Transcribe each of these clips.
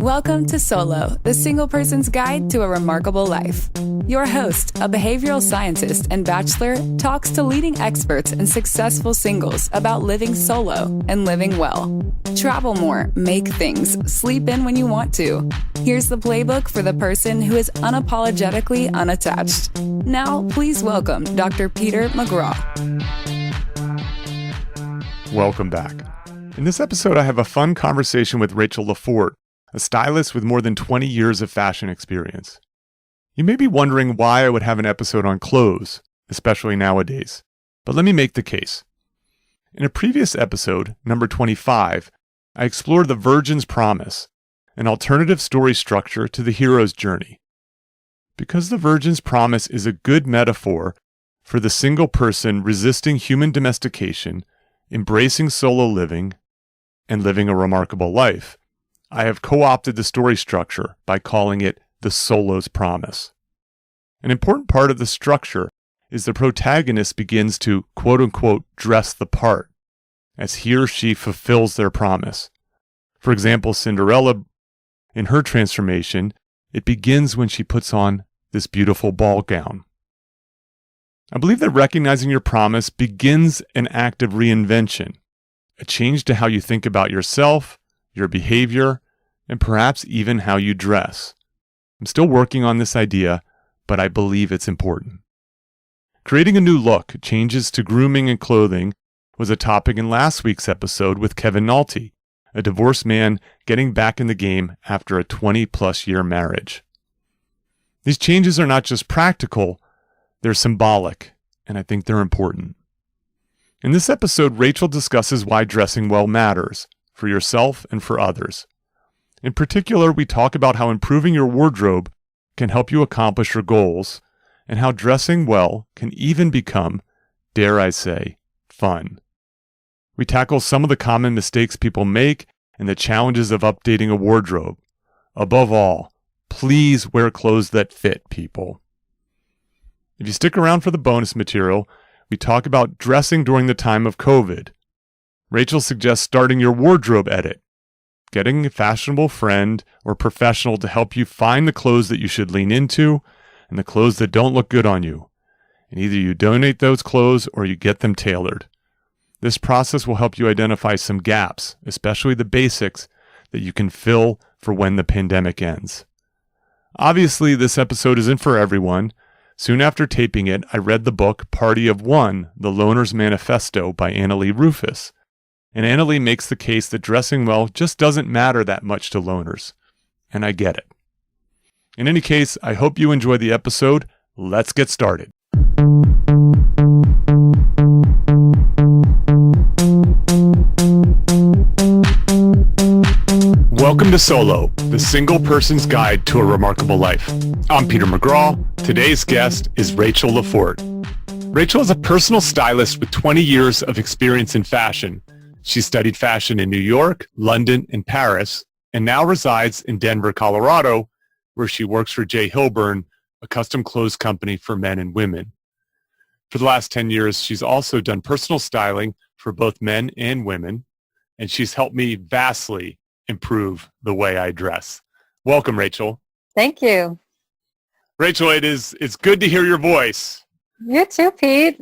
Welcome to Solo, the single person's guide to a remarkable life. Your host, a behavioral scientist and bachelor, talks to leading experts and successful singles about living solo and living well. Travel more, make things, sleep in when you want to. Here's the playbook for the person who is unapologetically unattached. Now, please welcome Dr. Peter McGraw. Welcome back. In this episode, I have a fun conversation with Rachel LaForte, a stylist with more than 20 years of fashion experience. You may be wondering why I would have an episode on clothes, especially nowadays, but let me make the case. In a previous episode, number 25, I explored the Virgin's Promise, an alternative story structure to the hero's journey. Because the Virgin's Promise is a good metaphor for the single person resisting human domestication, embracing solo living, and living a remarkable life, I have co-opted the story structure by calling it the Solo's Promise. An important part of the structure is the protagonist begins to quote-unquote dress the part as he or she fulfills their promise. For example, Cinderella, in her transformation, it begins when she puts on this beautiful ball gown. I believe that recognizing your promise begins an act of reinvention, a change to how you think about yourself, your behavior, and perhaps even how you dress. I'm still working on this idea, but I believe it's important. Creating a new look, changes to grooming and clothing, was a topic in last week's episode with Kevin Nolte, a divorced man getting back in the game after a 20-plus year marriage. These changes are not just practical, they're symbolic, and I think they're important. In this episode, Rachel discusses why dressing well matters, for yourself and for others. In particular, we talk about how improving your wardrobe can help you accomplish your goals, and how dressing well can even become, dare I say, fun. We tackle some of the common mistakes people make and the challenges of updating a wardrobe. Above all, please wear clothes that fit, people. If you stick around for the bonus material, we talk about dressing during the time of COVID. Rachel suggests starting your wardrobe edit, getting a fashionable friend or professional to help you find the clothes that you should lean into and the clothes that don't look good on you. And either you donate those clothes or you get them tailored. This process will help you identify some gaps, especially the basics, that you can fill for when the pandemic ends. Obviously, this episode isn't for everyone. Soon after taping it, I read the book Party of One, The Loner's Manifesto by Annalee Rufus. And Annalee makes the case that dressing well just doesn't matter that much to loners. And I get it. In any case, I hope you enjoy the episode. Let's get started. Welcome to Solo, the single person's guide to a remarkable life. I'm Peter McGraw. Today's guest is Rachel LaForte. Rachel is a personal stylist with 20 years of experience in fashion. She studied fashion in New York, London, and Paris, and now resides in Denver, Colorado, where she works for J. Hilburn, a custom clothes company for men and women. For the last 10 years, she's also done personal styling for both men and women, and she's helped me vastly improve the way I dress. Welcome, Rachel. Thank you. Rachel, it's good to hear your voice. You too, Pete.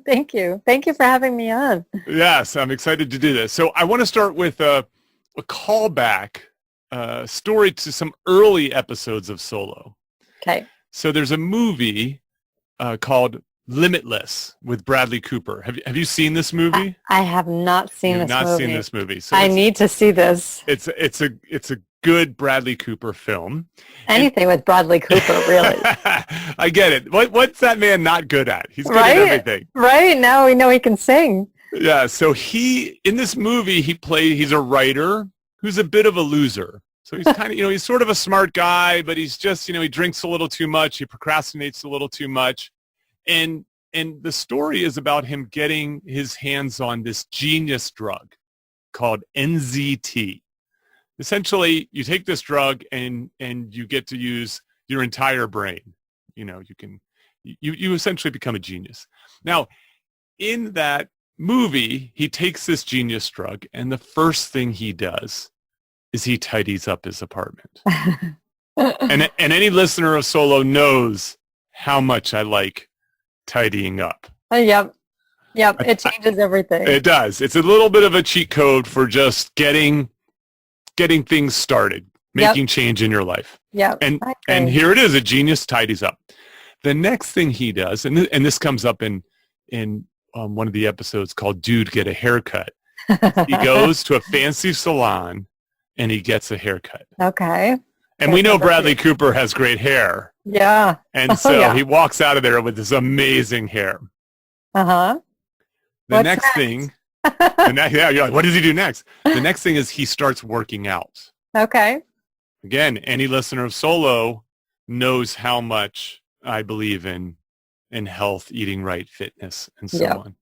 Thank you. Thank you for having me on. Yes, I'm excited to do this. So I want to start with a callback story to some early episodes of Solo. Okay. So there's a movie called Limitless with Bradley Cooper. Have you seen this movie? I have not seen You've this movie. not seen this movie. So I need to see this. It's a good Bradley Cooper film. Anything with Bradley Cooper, really. I get it. What's that man not good at? He's good Right? at everything. Right? Now we know he can sing. Yeah, so in this movie, he's a writer who's a bit of a loser. So he's kind of, he's sort of a smart guy, but he's just, he drinks a little too much. He procrastinates a little too much. And the story is about him getting his hands on this genius drug called NZT. Essentially, you take this drug and you get to use your entire brain. You essentially become a genius. Now, in that movie, he takes this genius drug, and the first thing he does is he tidies up his apartment. And any listener of Solo knows how much I like tidying up. Yep. It changes everything. It does. It's a little bit of a cheat code for just getting things started, making change in your life. Yeah. And here it is. A genius tidies up. The next thing he does, and this comes up in one of the episodes called "Dude, Get a Haircut." He goes to a fancy salon and he gets a haircut. Okay. And we know Bradley Cooper has great hair. Yeah. And so he walks out of there with this amazing hair. Uh-huh. The next thing, you're like, what does he do next? The next thing is he starts working out. Okay. Again, any listener of Solo knows how much I believe in health, eating right, fitness, and so on.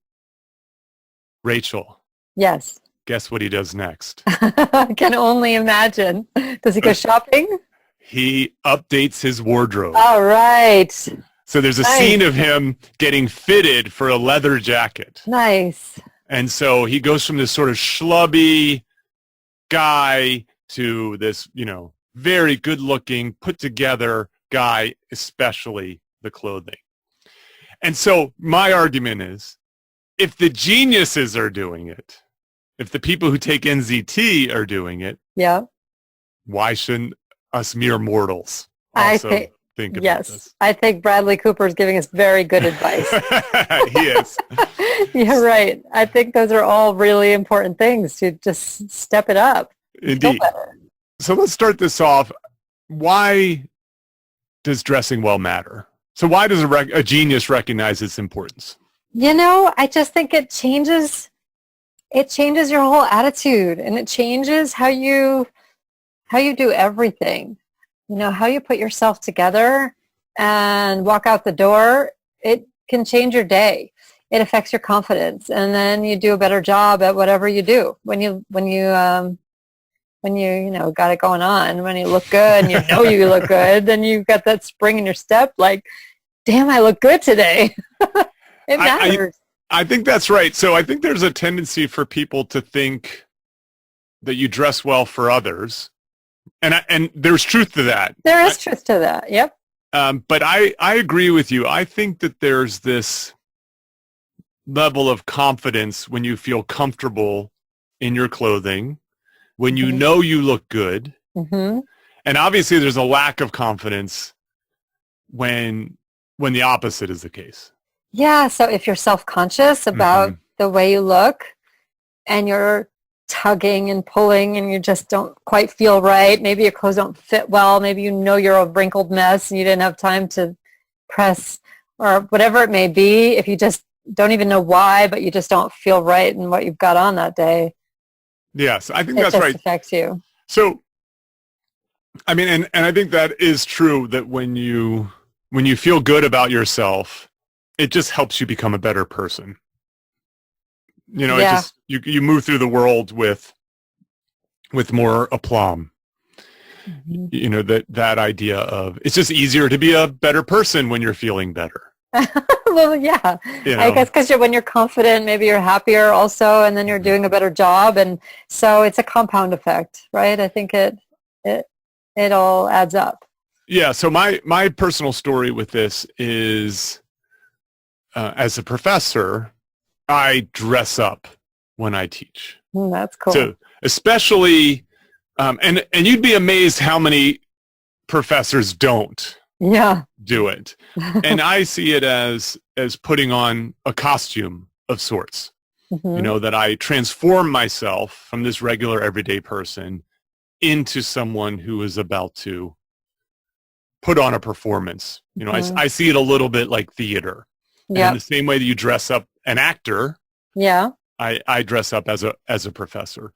Rachel. Yes. Guess what he does next? I can only imagine. Does he go shopping? He updates his wardrobe. All right. So there's a scene of him getting fitted for a leather jacket. Nice. And so he goes from this sort of schlubby guy to this, very good-looking, put-together guy, especially the clothing. And so my argument is, if the geniuses are doing it, if the people who take NZT are doing it, why shouldn't us mere mortals also think about this? I think Bradley Cooper is giving us very good advice. He is. You're right. I think those are all really important things to just step it up. Indeed. So let's start this off. Why does dressing well matter? So why does a genius recognize its importance? I just think it changes your whole attitude, and it changes how you do everything. How you put yourself together and walk out the door, it can change your day. It affects your confidence, and then you do a better job at whatever you do. When you got it going on, when you look good and you look good, then you've got that spring in your step, like, damn, I look good today. It matters. I think that's right. So I think there's a tendency for people to think that you dress well for others. And there's truth to that. There is truth to that. Yep. But I agree with you. I think that there's this level of confidence when you feel comfortable in your clothing, when you know you look good. Mm-hmm. And obviously there's a lack of confidence when the opposite is the case. Yeah. So if you're self-conscious about the way you look and you're tugging and pulling and you just don't quite feel right, maybe your clothes don't fit well, maybe you're a wrinkled mess and you didn't have time to press or whatever it may be, if you just don't even know why, but you just don't feel right in what you've got on that day. Yes, I think that's right. It affects you. So, I mean, and I think that is true, that when you feel good about yourself, it just helps you become a better person. It just, you move through the world with more aplomb. That idea of, it's just easier to be a better person when you're feeling better. Well, yeah. I guess because when you're confident, maybe you're happier also, and then you're doing a better job. And so it's a compound effect, right? I think it all adds up. Yeah. So my personal story with this is, as a professor, I dress up when I teach. That's cool. So especially, and you'd be amazed how many professors don't do it. And I see it as putting on a costume of sorts. That I transform myself from this regular everyday person into someone who is about to put on a performance. I see it a little bit like theater. Yeah. In the same way that you dress up an actor, I dress up as a professor.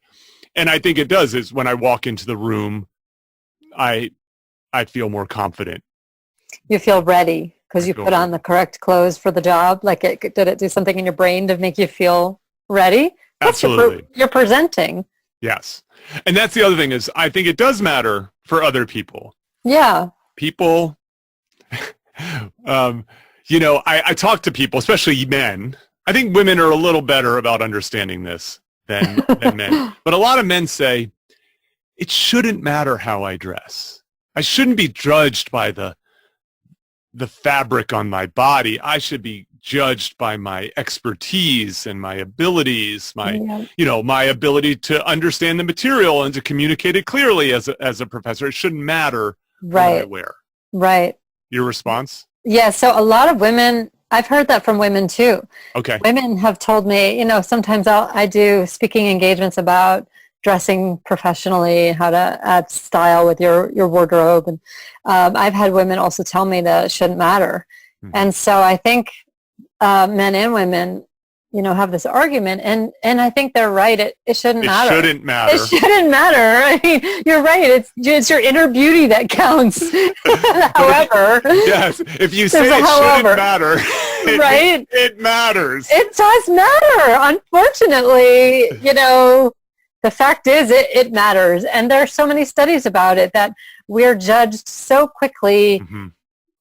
And I think it does, is when I walk into the room, I feel more confident. You feel ready because you put on the correct clothes for the job. Did it do something in your brain to make you feel ready? Absolutely. You're presenting. Yes. And that's the other thing, is I think it does matter for other people. Yeah. People, I talk to people, especially men. I think women are a little better about understanding this than men. But a lot of men say, it shouldn't matter how I dress. I shouldn't be judged by the fabric on my body. I should be judged by my expertise and my abilities, my ability to understand the material and to communicate it clearly as a professor. It shouldn't matter what I wear. Right. Your response? Yeah. So a lot of women, I've heard that from women too. Okay. Women have told me, sometimes I do speaking engagements about dressing professionally, how to add style with your wardrobe. And I've had women also tell me that it shouldn't matter. Mm-hmm. And so I think men and women, have this argument. And I think they're right. It shouldn't matter. It shouldn't matter. It shouldn't matter. I mean, you're right. It's your inner beauty that counts. However. Yes. If you say it shouldn't matter, right? It matters. It does matter. Unfortunately, the fact is it matters. And there are so many studies about it that we're judged so quickly,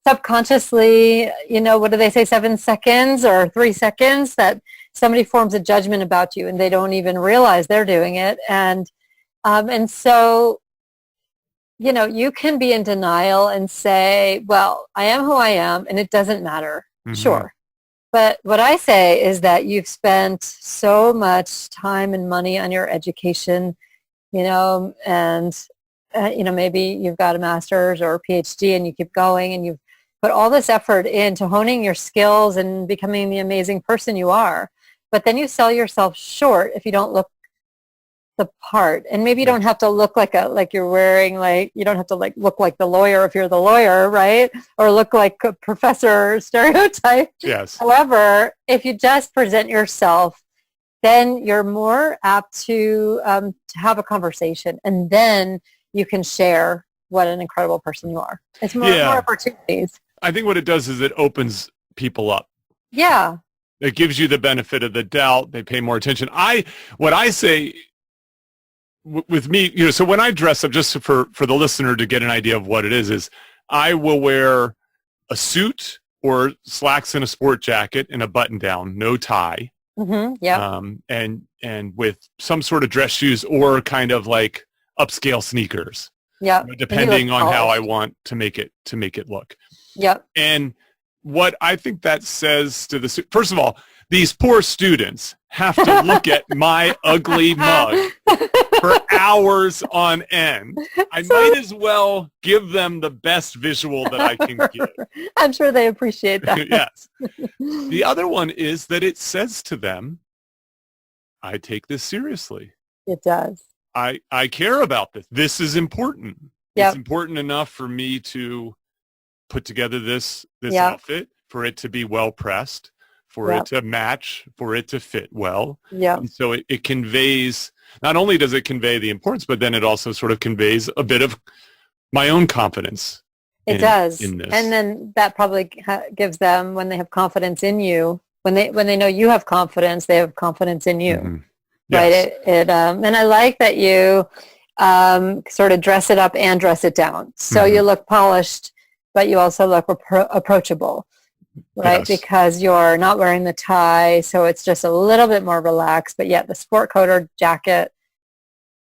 subconsciously, what do they say, 7 seconds or 3 seconds, that somebody forms a judgment about you and they don't even realize they're doing it. And so, you can be in denial and say, well, I am who I am and it doesn't matter. Mm-hmm. Sure. But what I say is that you've spent so much time and money on your education, and, maybe you've got a master's or a PhD and you keep going and you've put all this effort into honing your skills and becoming the amazing person you are. But then you sell yourself short if you don't look the part. And maybe you don't have to look like you're wearing, you don't have to look like the lawyer if you're the lawyer, right? Or look like a professor stereotype. Yes. However, if you just present yourself, then you're more apt to have a conversation, and then you can share what an incredible person you are. It's more opportunities. I think what it does is it opens people up. Yeah. It gives you the benefit of the doubt. They pay more attention. What I say with me, so when I dress up, just for the listener to get an idea of what it is I will wear a suit or slacks and a sport jacket and a button down, no tie. Mm-hmm. Yeah. And with some sort of dress shoes or kind of like upscale sneakers. Yeah. Depending on how I want to make it look. Yep. And what I think that says to first of all, these poor students have to look at my ugly mug for hours on end. I might as well give them the best visual that I can give. I'm sure they appreciate that. Yes. The other one is that it says to them, I take this seriously. It does. I care about this. This is important. Yep. It's important enough for me to put together this outfit, for it to be well pressed, for it to match, for it to fit well. Yeah. And so it conveys, not only does it convey the importance, but then it also sort of conveys a bit of my own confidence. It does. In this. And then that probably gives them, when they have confidence in you, when they know you have confidence, they have confidence in you. Mm-hmm. Yes. Right. And I like that you sort of dress it up and dress it down. So you look polished, but you also look approachable, right? Yes. Because you're not wearing the tie, so it's just a little bit more relaxed, but yet the sport coat or jacket,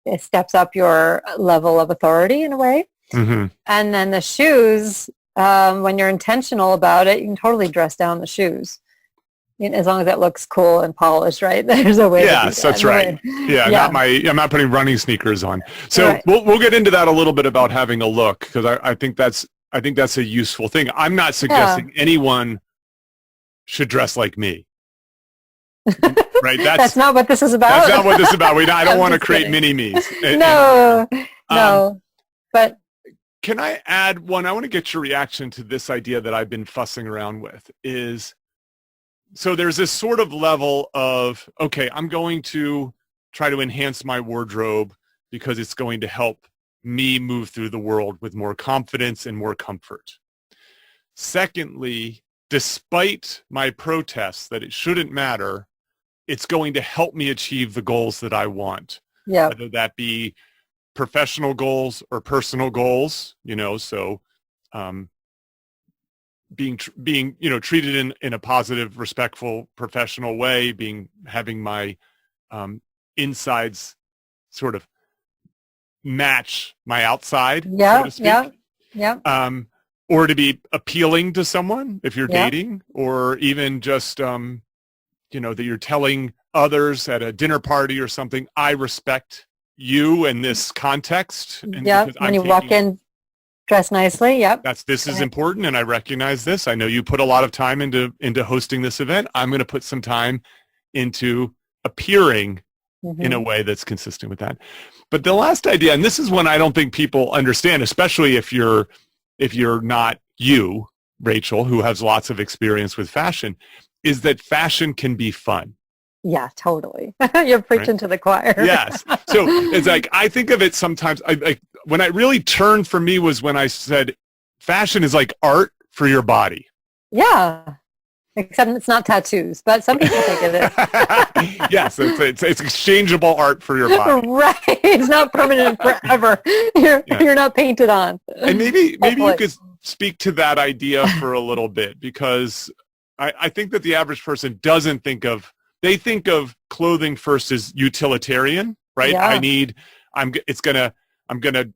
it steps up your level of authority in a way. Mm-hmm. And then the shoes, when you're intentional about it, you can totally dress down the shoes. As long as it looks cool and polished, right? There's a way. Yes, that's right. Yeah. I'm not putting running sneakers on. So right. we'll get into that a little bit about having a look, because I think that's a useful thing. I'm not suggesting anyone should dress like me. Right? That's not what this is about. That's not what this is about. I don't want to create mini-me's. No. But can I add one? I want to get your reaction to this idea that I've been fussing around with is, so there's this sort of level of, okay, I'm going to try to enhance my wardrobe because it's going to help me move through the world with more confidence and more comfort. Secondly, despite my protests that it shouldn't matter, it's going to help me achieve the goals that I want. Yeah. Whether that be professional goals or personal goals, so being treated in a positive, respectful, professional way, having my insides sort of match my outside, Yeah, so to speak. yeah, yeah. Or to be appealing to someone if you're Yeah. dating, or even just, that you're telling others at a dinner party or something, I respect you in this context. And Yeah, because when you walk in, dress nicely. Yep. this is important, and I recognize this. I know you put a lot of time into hosting this event. I'm going to put some time into appearing in a way that's consistent with that. But the last idea, and this is one I don't think people understand, especially if you're not you, Rachel, who has lots of experience with fashion, is that fashion can be fun. Yeah, totally. You're preaching to the choir. Yes. So it's like, I think of it sometimes, when I really turned for me was when I said fashion is like art for your body. Yeah. Except it's not tattoos, but some people think it is. Yes, it's exchangeable art for your body. Right. It's not permanent forever. You're not painted on. And maybe you could speak to that idea for a little bit, because I think that the average person doesn't think of, they think of clothing first as utilitarian, right? Yeah. I'm gonna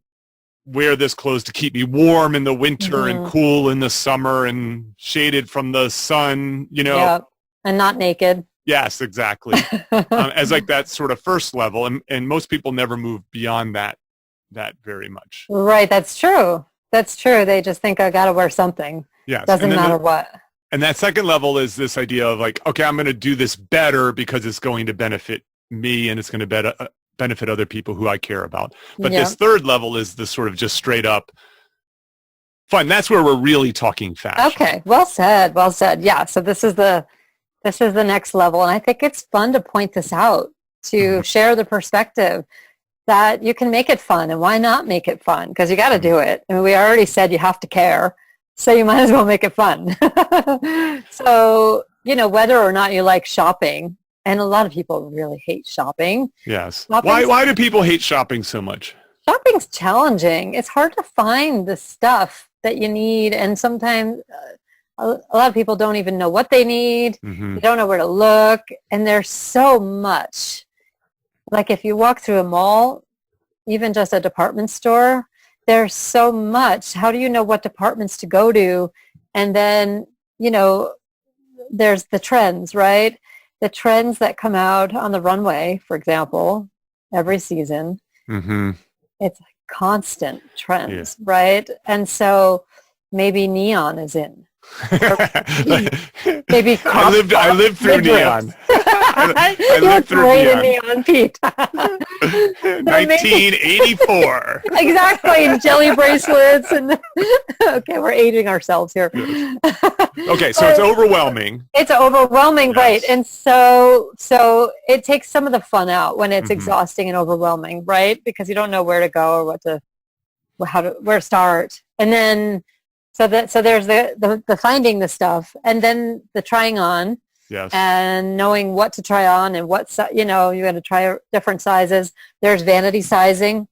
wear this clothes to keep me warm in the winter and cool in the summer and shaded from the sun, Yeah. And not naked. Yes, exactly. As like that sort of first level, and most people never move beyond that very much. Right. That's true. That's true. They just think I got to wear something. Yes. Doesn't matter what. And that second level is this idea of like, okay, I'm going to do this better because it's going to benefit me and it's going to benefit other people who I care about. But this third level is the sort of just straight up fun. That's where we're really talking fashion. Okay. Well said. Well said. Yeah. So this is the next level. And I think it's fun to point this out, to share the perspective that you can make it fun. And why not make it fun? Because you got to do it. I mean, we already said you have to care. So you might as well make it fun. So, whether or not you like shopping, and a lot of people really hate shopping. Yes. Why do people hate shopping so much? Shopping's challenging. It's hard to find the stuff that you need. And sometimes a lot of people don't even know what they need. They don't know where to look. And there's so much. Like if you walk through a mall, even just a department store, there's so much. How do you know what departments to go to? And then, there's the trends, right? The trends that come out on the runway, for example, every season. It's constant trends, right? And so maybe neon is in. Maybe I lived through neon. I lived through neon, Pete. 1984. Exactly, and jelly bracelets, and okay, we're aging ourselves here. Okay, so it's overwhelming. It's overwhelming, right? And so it takes some of the fun out when it's exhausting and overwhelming, right? Because you don't know where to go or where to start, and then. So there's the finding the stuff, and then the trying on, and knowing what to try on and you got to try different sizes. There's vanity sizing,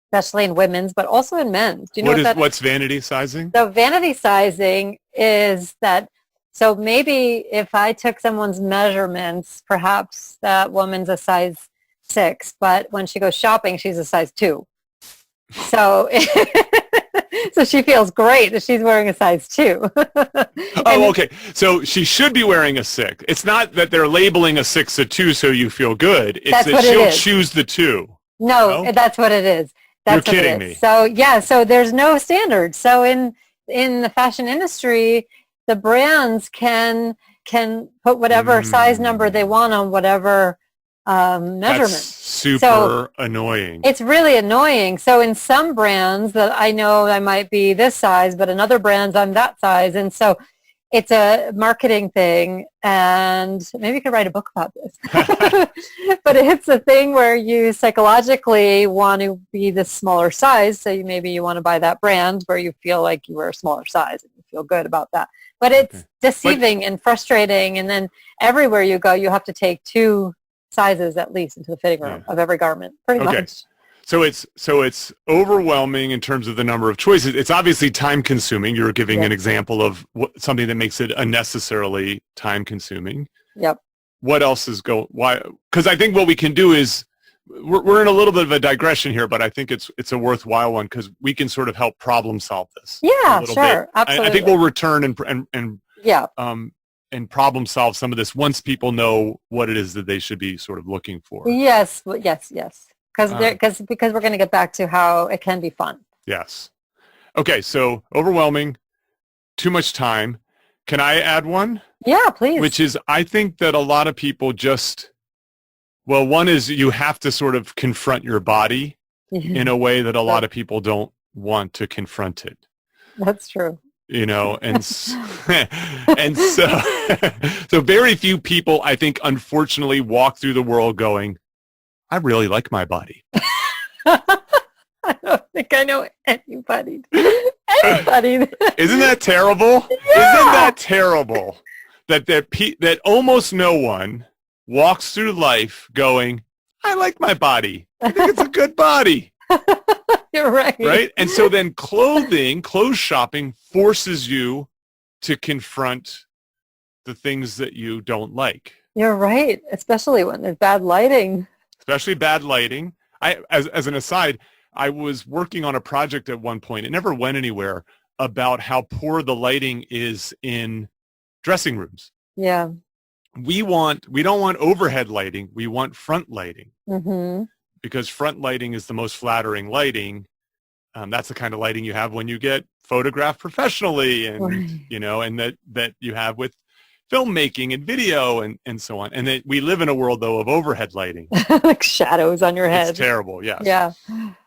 especially in women's, but also in men's. Do you know what's vanity sizing? So vanity sizing is that. So maybe if I took someone's measurements, perhaps that woman's a size 6, but when she goes shopping, she's a size 2. So. So she feels great that she's wearing a size 2. Okay. So she should be wearing a 6. It's not that they're labeling a 6 a 2 so you feel good. It's that she'll choose the 2. No, that's what it is. You're kidding me. So so there's no standard. So in the fashion industry, the brands can put whatever size number they want on whatever measurement. That's super annoying. It's really annoying. So in some brands that I know I might be this size, but in other brands I'm that size. And so it's a marketing thing, and maybe you could write a book about this. But it's a thing where you psychologically want to be the smaller size. So maybe you want to buy that brand where you feel like you were a smaller size and you feel good about that. But it's deceiving and frustrating. And then everywhere you go, you have to take 2 sizes at least into the fitting room of every garment, pretty much. So it's overwhelming in terms of the number of choices. It's obviously time consuming. You're giving an example of something that makes it unnecessarily time consuming. Yep. What else is why? Because I think what we can do is we're in a little bit of a digression here, but I think it's a worthwhile one because we can sort of help problem solve this. Yeah, a little sure. bit. Absolutely. I think we'll return and problem solve some of this once people know what it is that they should be sort of looking for. Yes. Because we're going to get back to how it can be fun. Yes. Okay. So overwhelming, too much time. Can I add one? Yeah, please. Which is, I think that a lot of people one is you have to sort of confront your body in a way that a lot of people don't want to confront it. That's true. And so very few people, I think, unfortunately walk through the world going, I really like my body. I don't think I know anybody. Isn't that terrible? Yeah. Isn't that terrible that almost no one walks through life going, I like my body. I think it's a good body. You're right. Right? And so then clothes shopping forces you to confront the things that you don't like. You're right, especially when there's bad lighting. Especially bad lighting. As an aside, I was working on a project at one point, it never went anywhere, about how poor the lighting is in dressing rooms. Yeah. We don't want overhead lighting. We want front lighting. Mm-hmm. Because front lighting is the most flattering lighting. That's the kind of lighting you have when you get photographed professionally, and right. And that you have with filmmaking and video and so on. And that we live in a world though of overhead lighting, like shadows on your head. It's terrible. Yes. Yeah.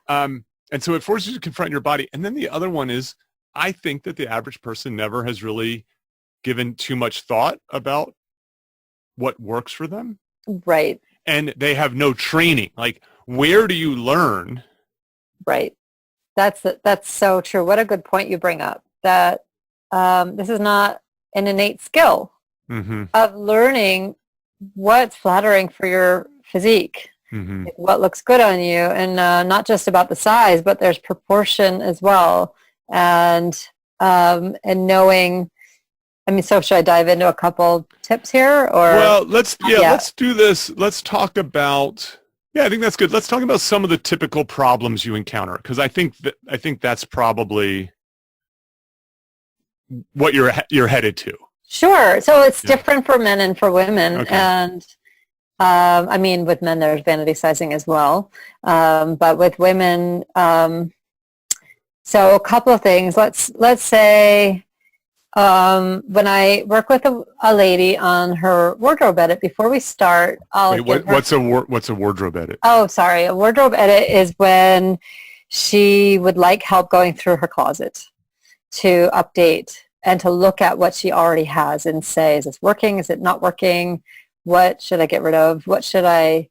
And so it forces you to confront your body. And then the other one is, I think that the average person never has really given too much thought about what works for them. Right. And they have no training. Like, where do you learn? Right. That's so true. What a good point you bring up, that this is not an innate skill of learning what's flattering for your physique, what looks good on you, and not just about the size, but there's proportion as well. And knowing, so should I dive into a couple tips here? Or well, let's do this. Let's talk about. Yeah, I think that's good. Let's talk about some of the typical problems you encounter, because I think that's probably what you're headed to. Sure. So it's different for men and for women, okay. And with men there's vanity sizing as well, but with women, so a couple of things. Let's say. When I work with a lady on her wardrobe edit, before we start, what's a wardrobe edit? Oh, sorry. A wardrobe edit is when she would like help going through her closet to update and to look at what she already has and say, is this working? Is it not working? What should I get rid of? What should I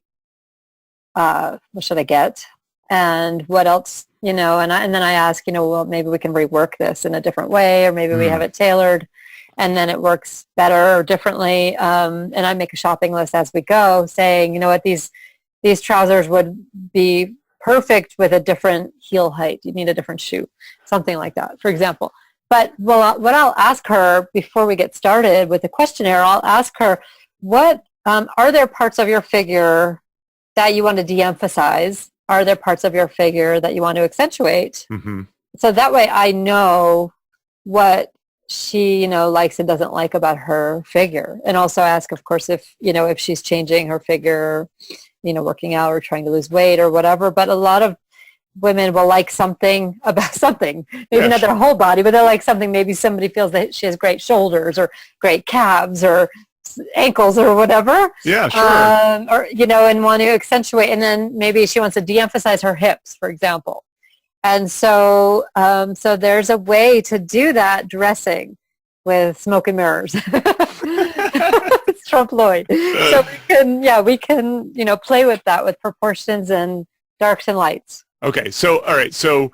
get? And what else? And then I ask, well, maybe we can rework this in a different way, or maybe we have it tailored and then it works better or differently. And I make a shopping list as we go, saying, you know what, these trousers would be perfect with a different heel height. You need a different shoe, something like that, for example. But what I'll ask her before we get started with the questionnaire, I'll ask her, what are there parts of your figure that you want to de-emphasize? Are there parts of your figure that you want to accentuate? So that way I know what she, likes and doesn't like about her figure. And also ask, of course, if she's changing her figure, working out or trying to lose weight or whatever. But a lot of women will like something about something, maybe not their whole body, but they'll like something. Maybe somebody feels that she has great shoulders or great calves or ankles or whatever. Yeah, sure. Or, and want to accentuate. And then maybe she wants to de-emphasize her hips, for example. And so there's a way to do that dressing with smoke and mirrors. It's trompe l'oeil. So we can, play with that with proportions and darks and lights. Okay. So, all right. So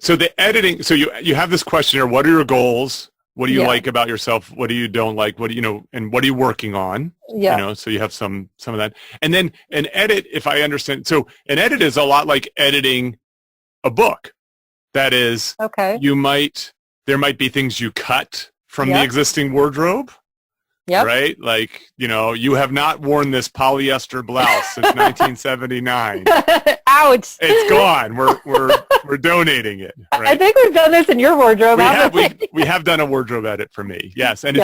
the editing, so you have this questionnaire. What are your goals? What do you like about yourself? What do you don't like? What do and what are you working on? Yeah. So you have some of that. And then an edit, if I understand, so an edit is a lot like editing a book. That is, okay. There might be things you cut from the existing wardrobe. Yep. Right? Like, you have not worn this polyester blouse since 1979. Ouch. It's gone. We're donating it. Right? I think we've done this in your wardrobe. We have done a wardrobe edit for me. Yes. And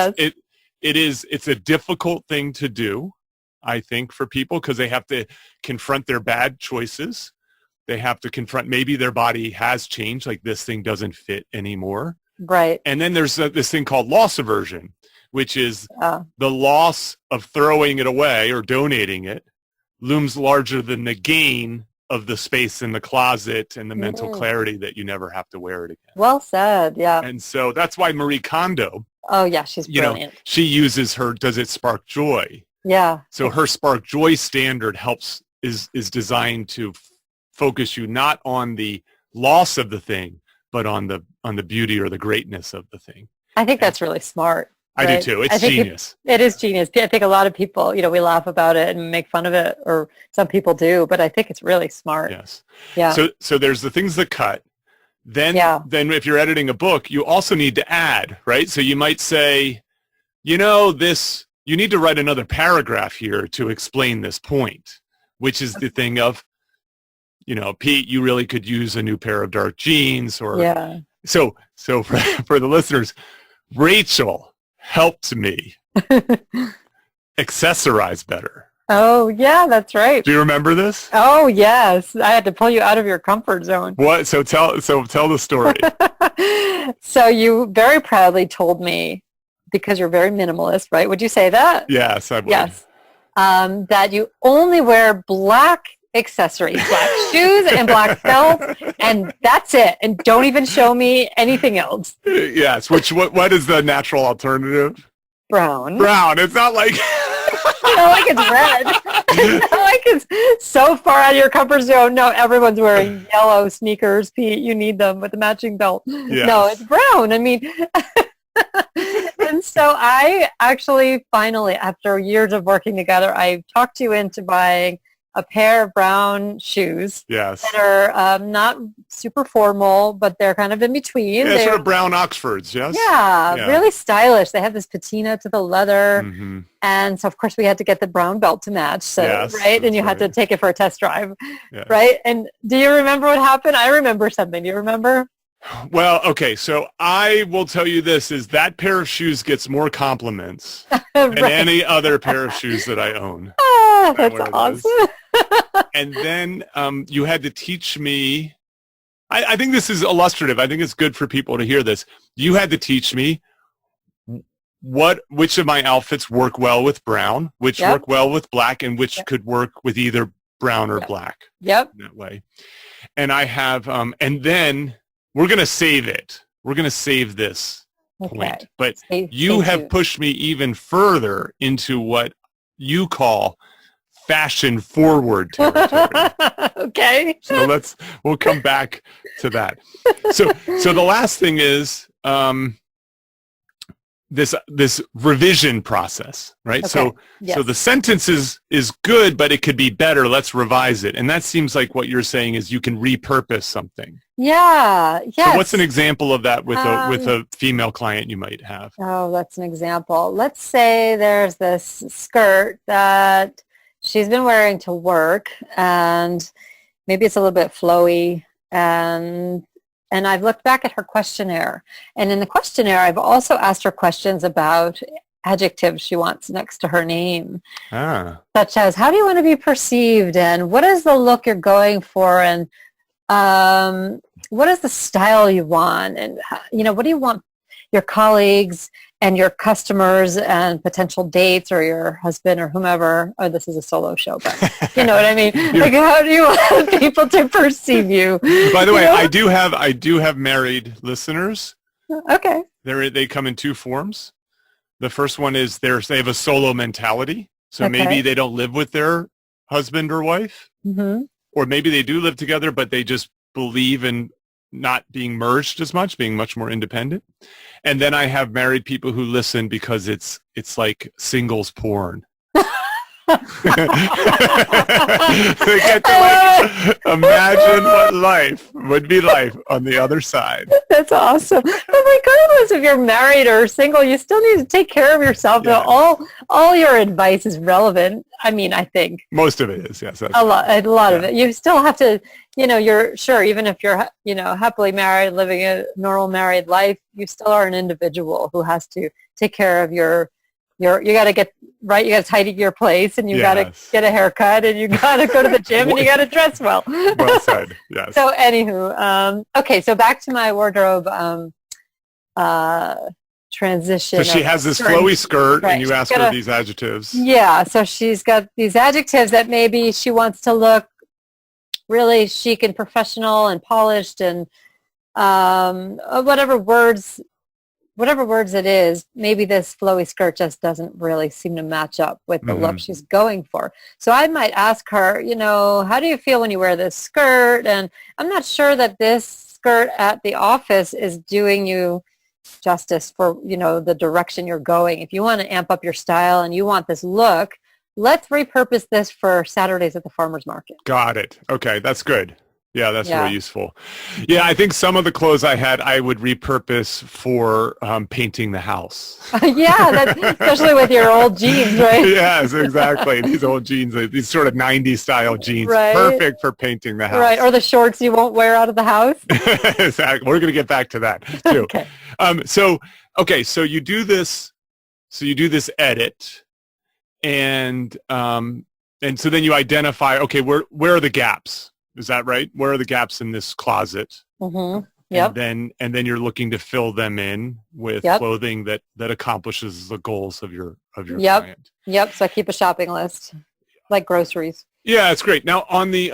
it's a difficult thing to do, I think, for people, because they have to confront their bad choices. They have to confront maybe their body has changed, like this thing doesn't fit anymore. Right. And then there's this thing called loss aversion, which is the loss of throwing it away or donating it looms larger than the gain of the space in the closet and the mental clarity that you never have to wear it again. Well said. Yeah. And so that's why Marie Kondo, oh yeah, she's brilliant. She uses her does it spark joy. Yeah. So her spark joy standard is designed to focus you not on the loss of the thing, but on the beauty or the greatness of the thing. I think that's really smart. I do too. It's genius. It is genius. I think a lot of people, we laugh about it and make fun of it, or some people do, but I think it's really smart. Yes. Yeah. So there's the things that cut. Then if you're editing a book, you also need to add, right? So you might say, you need to write another paragraph here to explain this point, which is the thing of, Pete, you really could use a new pair of dark jeans, or So for the listeners, Rachel helped me accessorize better. Oh yeah, that's right. Do you remember this? Oh yes, I had to pull you out of your comfort zone. What? So tell the story. So you very proudly told me, because you're very minimalist, right? Would you say that? Yes, I would. Yes. That you only wear black accessories, black shoes and black belts, and that's it. And don't even show me anything else. Yes. What is the natural alternative? Brown. Brown. It's not like not like it's red. It's not like it's so far out of your comfort zone. No, everyone's wearing yellow sneakers, Pete. You need them with a matching belt. Yes. No, it's brown. I mean, and so I actually finally, after years of working together, I talked you into buying a pair of brown shoes. Yes. That are not super formal, but they're kind of in between. Yeah, sort of brown Oxfords, yes? Yeah, really stylish. They have this patina to the leather. Mm-hmm. And so, of course, we had to get the brown belt to match. So, right? And you had to take it for a test drive, right? And do you remember what happened? I remember something. Do you remember? Well, okay, so I will tell you this, is that pair of shoes gets more compliments than any other pair of shoes that I own. That's awesome. And then you had to teach me, I think this is illustrative. I think it's good for people to hear this. You had to teach me which of my outfits work well with brown, which work well with black, and which could work with either brown or black. Yep. That way. And I have, and then we're going to save it. We're going to save this point. But you have pushed me even further into what you call fashion forward territory. Okay. So we'll come back to that. So the last thing is this revision process, right? Okay. So the sentence is good, but it could be better. Let's revise it. And that seems like what you're saying is you can repurpose something. Yeah. Yes. So what's an example of that with a female client you might have? Oh, that's an example. Let's say there's this skirt that she's been wearing to work, and maybe it's a little bit flowy, and I've looked back at her questionnaire. And in the questionnaire, I've also asked her questions about adjectives she wants next to her name, such as, how do you want to be perceived? And what is the look you're going for? And what is the style you want? And, what do you want your colleagues and your customers and potential dates, or your husband or whomever? Oh, this is a solo show, but you know what I mean? Like, how do you want people to perceive you? By the way, I do have married listeners. Okay. They come in two forms. The first one is they have a solo mentality. So maybe they don't live with their husband or wife, or maybe they do live together, but they just believe in not being merged as much, being much more independent. And then I have married people who listen because it's like singles porn. They get to like imagine what life would be like on the other side. That's awesome. But regardless if you're married or single, you still need to take care of yourself. Yeah. All your advice is relevant. I mean, I think Most of it is, yes. a lot of it. You still have to, you're sure, even if you're, happily married, living a normal married life, you still are an individual who has to take care of you got to get right. You got to tidy your place, and you got to get a haircut, and you got to go to the gym, and you got to dress well. Well said. Yes. So, anywho, okay. So back to my wardrobe transition. So she has this flowy skirt, right. and you ask her these adjectives. Yeah. So she's got these adjectives that maybe she wants to look really chic and professional and polished, and whatever words it is, maybe this flowy skirt just doesn't really seem to match up with the look she's going for. So I might ask her, how do you feel when you wear this skirt? And I'm not sure that this skirt at the office is doing you justice for, the direction you're going. If you want to amp up your style and you want this look, let's repurpose this for Saturdays at the farmer's market. Got it. Okay, that's good. Yeah, that's really useful. Yeah, I think some of the clothes I had, I would repurpose for painting the house. Especially with your old jeans, right? Yes, exactly. These old jeans, these sort of 90s style jeans, right. Perfect for painting the house. Right, or the shorts you won't wear out of the house. Exactly. We're going to get back to that too. Okay. So you do this. So you do this edit, and so then you identify. Okay, where are the gaps? Is that right? Where are the gaps in this closet? Mm-hmm. Yep. And then you're looking to fill them in with clothing that accomplishes the goals of your client. Yep. So I keep a shopping list, like groceries. Yeah, it's great. Now on the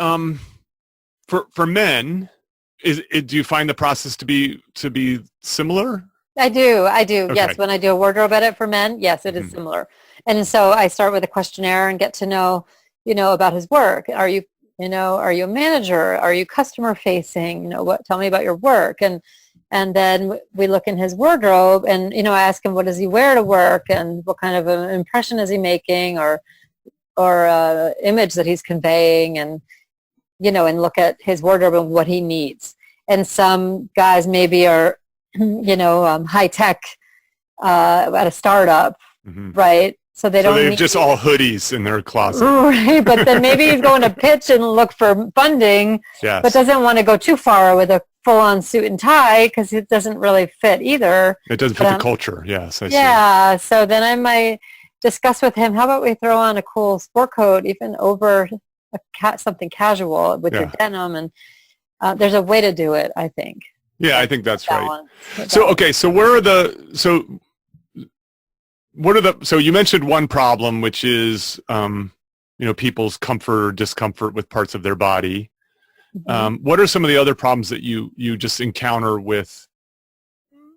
for men, do you find the process to be similar? I do. Okay. Yes, when I do a wardrobe edit for men, yes, it is similar. And so I start with a questionnaire and get to know, about his work. Are you a manager? Are you customer facing? Tell me about your work. And then we look in his wardrobe and, I ask him, what does he wear to work? And what kind of an impression is he making or image that he's conveying, and, and look at his wardrobe and what he needs. And some guys maybe are, high tech at a startup, right? So they've just all hoodies in their closet. Right, but then maybe he's going to pitch and look for funding, but doesn't want to go too far with a full-on suit and tie because it doesn't really fit either. It doesn't fit the culture, yes. I see. So then I might discuss with him, how about we throw on a cool sport coat even over something casual with your denim, and there's a way to do it, I think. Yeah, I think that's right. So so you mentioned one problem, which is, people's comfort or discomfort with parts of their body. What are some of the other problems that you just encounter with,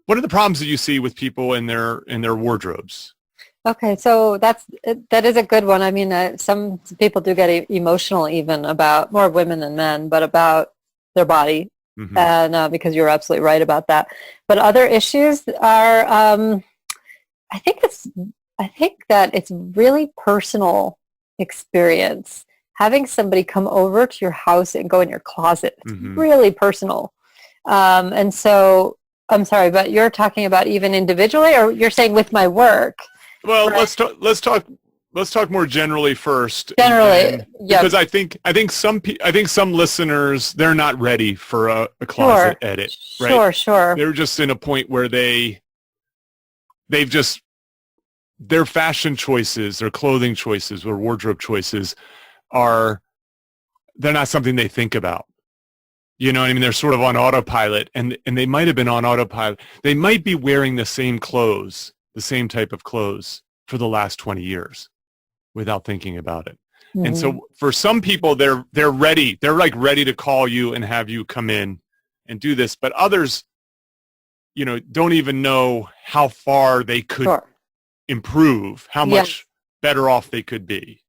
what are the problems that you see with people in their wardrobes? Okay, so that is a good one. I mean, some people do get emotional even about, more women than men, but about their body. And because you're absolutely right about that. But other issues are, I think that it's really personal experience. Having somebody come over to your house and go in your closet, it's really personal. And so, I'm sorry, but you're talking about even individually, or you're saying with my work? Well, right? Let's talk more generally first. Generally, because I think some listeners, they're not ready for a closet edit. Right? Sure. They're just in a point where they've just, their fashion choices, their clothing choices, or wardrobe choices they're not something they think about. You know what I mean? They're sort of on autopilot, and they might have been on autopilot. They might be wearing the same clothes, the same type of clothes for the last 20 years without thinking about it. And so for some people, they're ready. They're like ready to call you and have you come in and do this. But others, don't even know how far they could improve, how much better off they could be.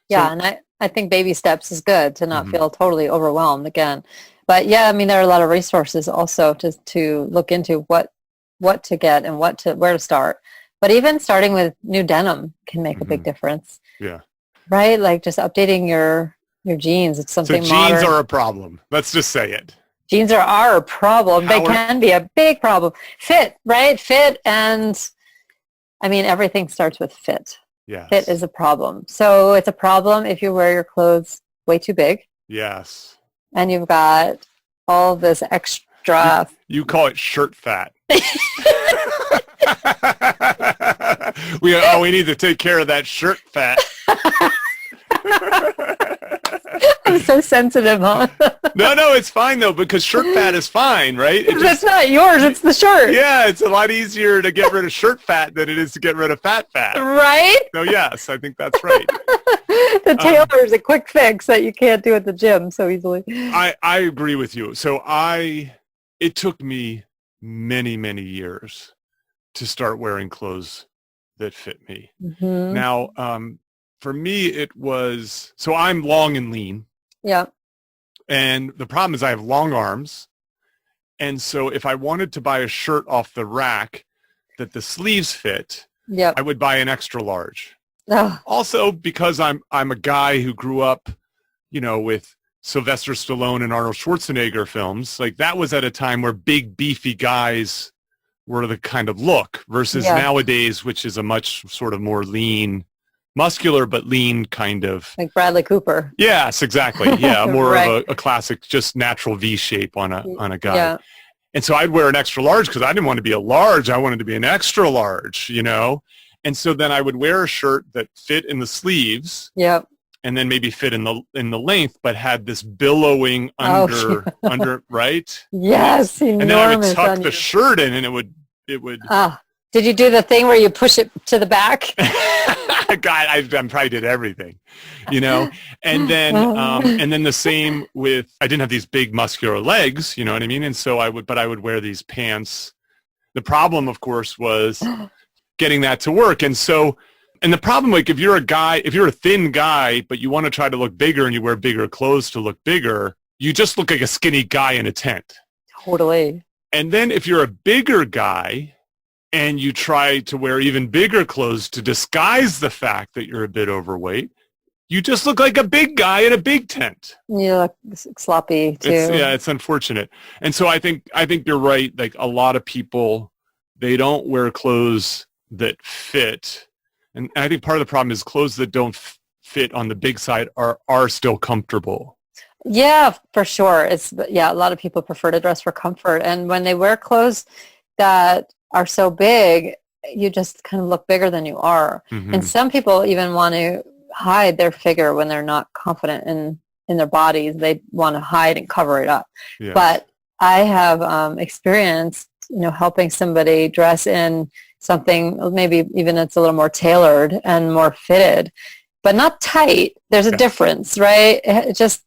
Yeah, so, and I think baby steps is good to not feel totally overwhelmed again. But yeah, I mean, there are a lot of resources also to look into what to get and where to start. But even starting with new denim can make a big difference. Yeah. right? Like just updating your jeans. It's So something jeans modern. are a problem. Let's just say it. Jeans are a problem. They can be a big problem. Fit, right? Fit, and I mean, everything starts with fit. Yes. Fit is a problem. So it's a problem if you wear your clothes way too big Yes. and you've got all this extra. You call it shirt fat. We need to take care of that shirt fat. I'm so sensitive, huh? No, it's fine though, because shirt fat is fine, right? It's not yours, it's the shirt. Yeah, it's a lot easier to get rid of shirt fat than it is to get rid of fat. Right? So yes, I think that's right. The tailor is a quick fix that you can't do at the gym so easily. I agree with you. So it took me many, many years to start wearing clothes that fit me. Mm-hmm. Now, for me, it was, so I'm long and lean. Yeah. And the problem is I have long arms. And so if I wanted to buy a shirt off the rack that the sleeves fit, Yep. I would buy an extra large. Oh, Also, because I'm a guy who grew up, with Sylvester Stallone and Arnold Schwarzenegger films, like that was at a time where big, beefy guys were the kind of look versus nowadays, which is a much sort of more lean, muscular but lean kind of. like Bradley Cooper. Yes, exactly. Yeah, more Right. of a classic, just natural V shape on a guy. Yeah. And so I'd wear an extra large because I didn't want to be a large. I wanted to be an extra large, And so then I would wear a shirt that fit in the sleeves Yep. and then maybe fit in the length, but had this billowing under, right? Yes, enormous. And then I would tuck on the you. shirt in, and it would. Did you do the thing where you push it to the back? God, I probably did everything, and then the same with, I didn't have these big muscular legs, you know what I mean? And so I would wear these pants. The problem, of course, was getting that to work. And the problem, like if you're a thin guy, but you want to try to look bigger and you wear bigger clothes to look bigger, you just look like a skinny guy in a tent. Totally. And then if you're a bigger guy and you try to wear even bigger clothes to disguise the fact that you're a bit overweight, you just look like a big guy in a big tent. You look sloppy too. It's unfortunate. And so I think you're right. Like a lot of people, they don't wear clothes that fit. And I think part of the problem is clothes that don't fit on the big side are still comfortable. Yeah, for sure. A lot of people prefer to dress for comfort. And when they wear clothes that are so big, you just kind of look bigger than you are. Mm-hmm. And some people even want to hide their figure when they're not confident in their bodies. They want to hide and cover it up. Yes. But I have experienced, helping somebody dress in something maybe even it's a little more tailored and more fitted, but not tight. There's a difference, right? It just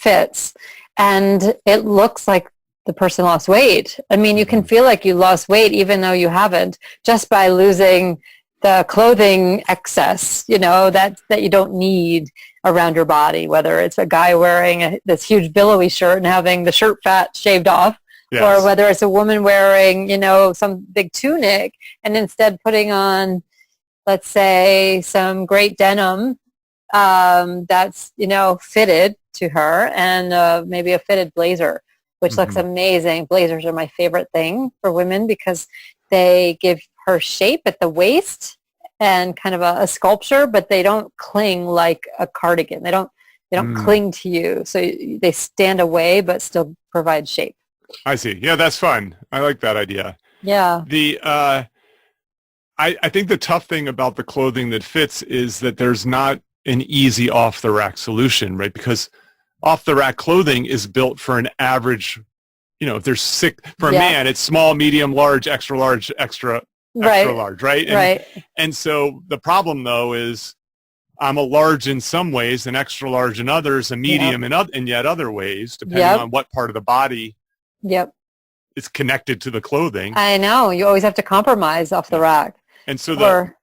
fits. And it looks like the person lost weight. I mean, you can feel like you lost weight even though you haven't, just by losing the clothing excess, that you don't need around your body, whether it's a guy wearing this huge billowy shirt and having the shirt fat shaved off, or whether it's a woman wearing, some big tunic and instead putting on, let's say, some great denim that's, fitted to her, and maybe a fitted blazer, which looks amazing. Blazers are my favorite thing for women because they give her shape at the waist and kind of a sculpture, but they don't cling like a cardigan. They don't cling to you. So they stand away but still provide shape. I see. Yeah, that's fun. I like that idea. Yeah. I think the tough thing about the clothing that fits is that there's not an easy off-the-rack solution, right? Because off-the-rack clothing is built for an average, if there's for a man, it's small, medium, large, extra large, extra large, right? Right. And so the problem, though, is I'm a large in some ways, an extra large in others, a medium in yet other ways, depending on what part of the body is connected to the clothing. I know. You always have to compromise off the rack. And so the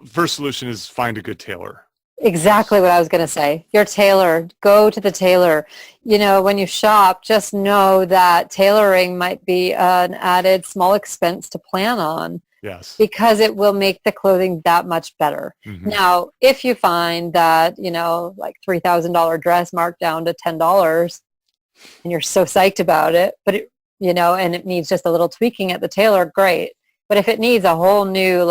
first solution is find a good tailor. Exactly what I was going to say. Your tailor, go to the tailor. When you shop, just know that tailoring might be an added small expense to plan on, Yes. because it will make the clothing that much better. Mm-hmm. Now, if you find that, like $3,000 dress marked down to $10 and you're so psyched about it, but and it needs just a little tweaking at the tailor, great. But if it needs a whole new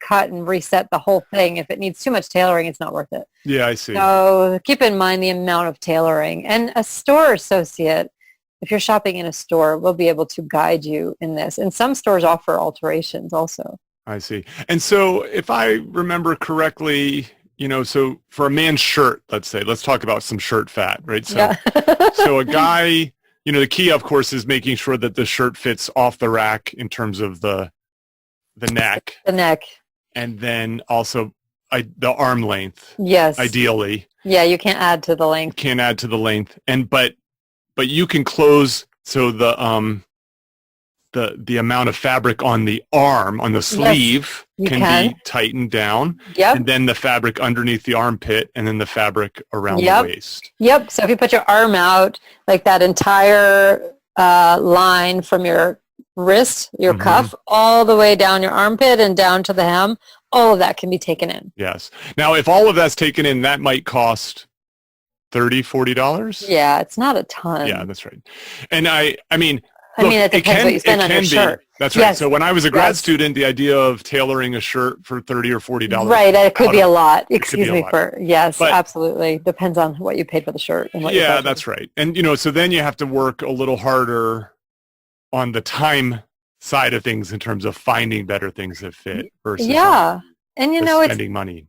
cut and reset the whole thing, if it needs too much tailoring, it's not worth it. Yeah, I see. So keep in mind the amount of tailoring. And a store associate, if you're shopping in a store, will be able to guide you in this. And some stores offer alterations also. I see. And so if I remember correctly, so for a man's shirt, let's talk about some shirt fat, right? So, Yeah. so a guy, the key, of course, is making sure that the shirt fits off the rack in terms of the neck. The neck. And then also the arm length. Yes. Ideally. Yeah, you can't add to the length. Can't add to the length. But you can close so the amount of fabric on the arm, on the sleeve, can be tightened down. Yep. And then the fabric underneath the armpit, and then the fabric around the waist. Yep. So if you put your arm out, like that entire line from your wrist, your cuff, all the way down your armpit and down to the hem, all of that can be taken in. Yes. Now, if all of that's taken in, that might cost $30, $40? Yeah, it's not a ton. Yeah, that's right. And I mean, it depends what you spend on your shirt. That's right. Yes. So when I was a grad student, the idea of tailoring a shirt for $30 or $40. Right, it could be a lot. Excuse me for, yes, but, absolutely. Depends on what you paid for the shirt. And what yeah, that's right. And, so then you have to work a little harder on the time side of things in terms of finding better things that fit versus and spending money.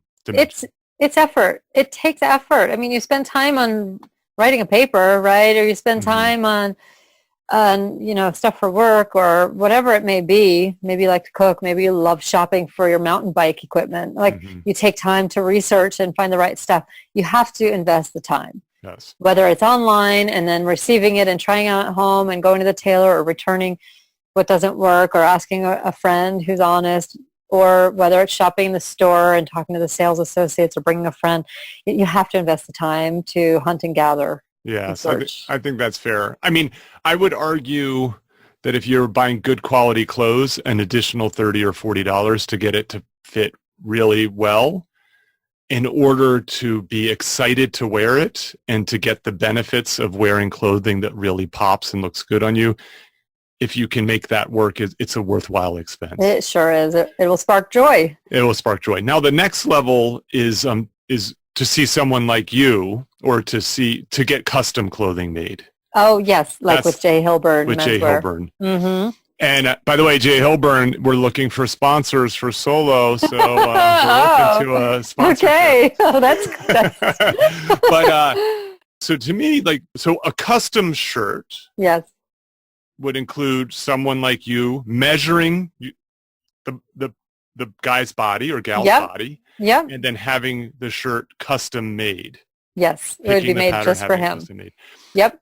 It's effort. It takes effort. I mean, you spend time on writing a paper, right? Or you spend time on stuff for work or whatever it may be. Maybe you like to cook. Maybe you love shopping for your mountain bike equipment. You take time to research and find the right stuff. You have to invest the time. Yes. Whether it's online and then receiving it and trying it out at home and going to the tailor or returning what doesn't work or asking a friend who's honest, or whether it's shopping in the store and talking to the sales associates or bringing a friend, you have to invest the time to hunt and gather. Yes, I think that's fair. I mean, I would argue that if you're buying good quality clothes, an additional $30 or $40 to get it to fit really well in order to be excited to wear it and to get the benefits of wearing clothing that really pops and looks good on you. If you can make that work, it's a worthwhile expense. It sure is. It will spark joy. It will spark joy. Now, the next level is to see someone like you, or to get custom clothing made. Oh yes, with J. Hilburn. With J. Hilburn. Mm-hmm. And by the way, J. Hilburn, we're looking for sponsors for Solo, so we're open to a sponsorship. Okay, that's good. But so to me, a custom shirt. Yes. Would include someone like you measuring the guy's body or gal's body, and then having the shirt custom made. Yes, it would be made just for him. Yep.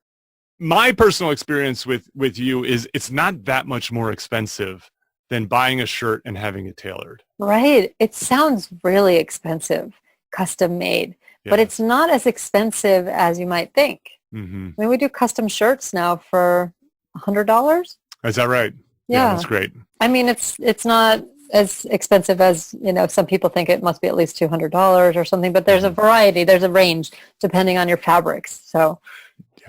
My personal experience with you is it's not that much more expensive than buying a shirt and having it tailored. Right. It sounds really expensive, custom made, but it's not as expensive as you might think. Mm-hmm. I mean, we do custom shirts now for $100. Is that right? Yeah, that's great. I mean, it's not as expensive as some people think. It must be at least $200 or something. But there's a variety. There's a range depending on your fabrics. So,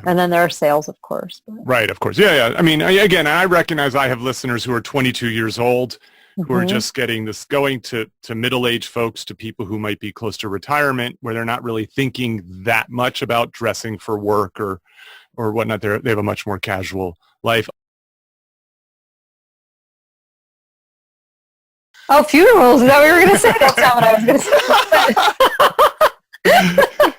and then there are sales, of course. Right, of course. Yeah. I mean, again, I recognize I have listeners who are 22 years old who are just getting this, going to middle-aged folks, to people who might be close to retirement, where they're not really thinking that much about dressing for work or whatnot. They have a much more casual life. Oh, funerals. Is that what you were going to say? That's not what I was going to say.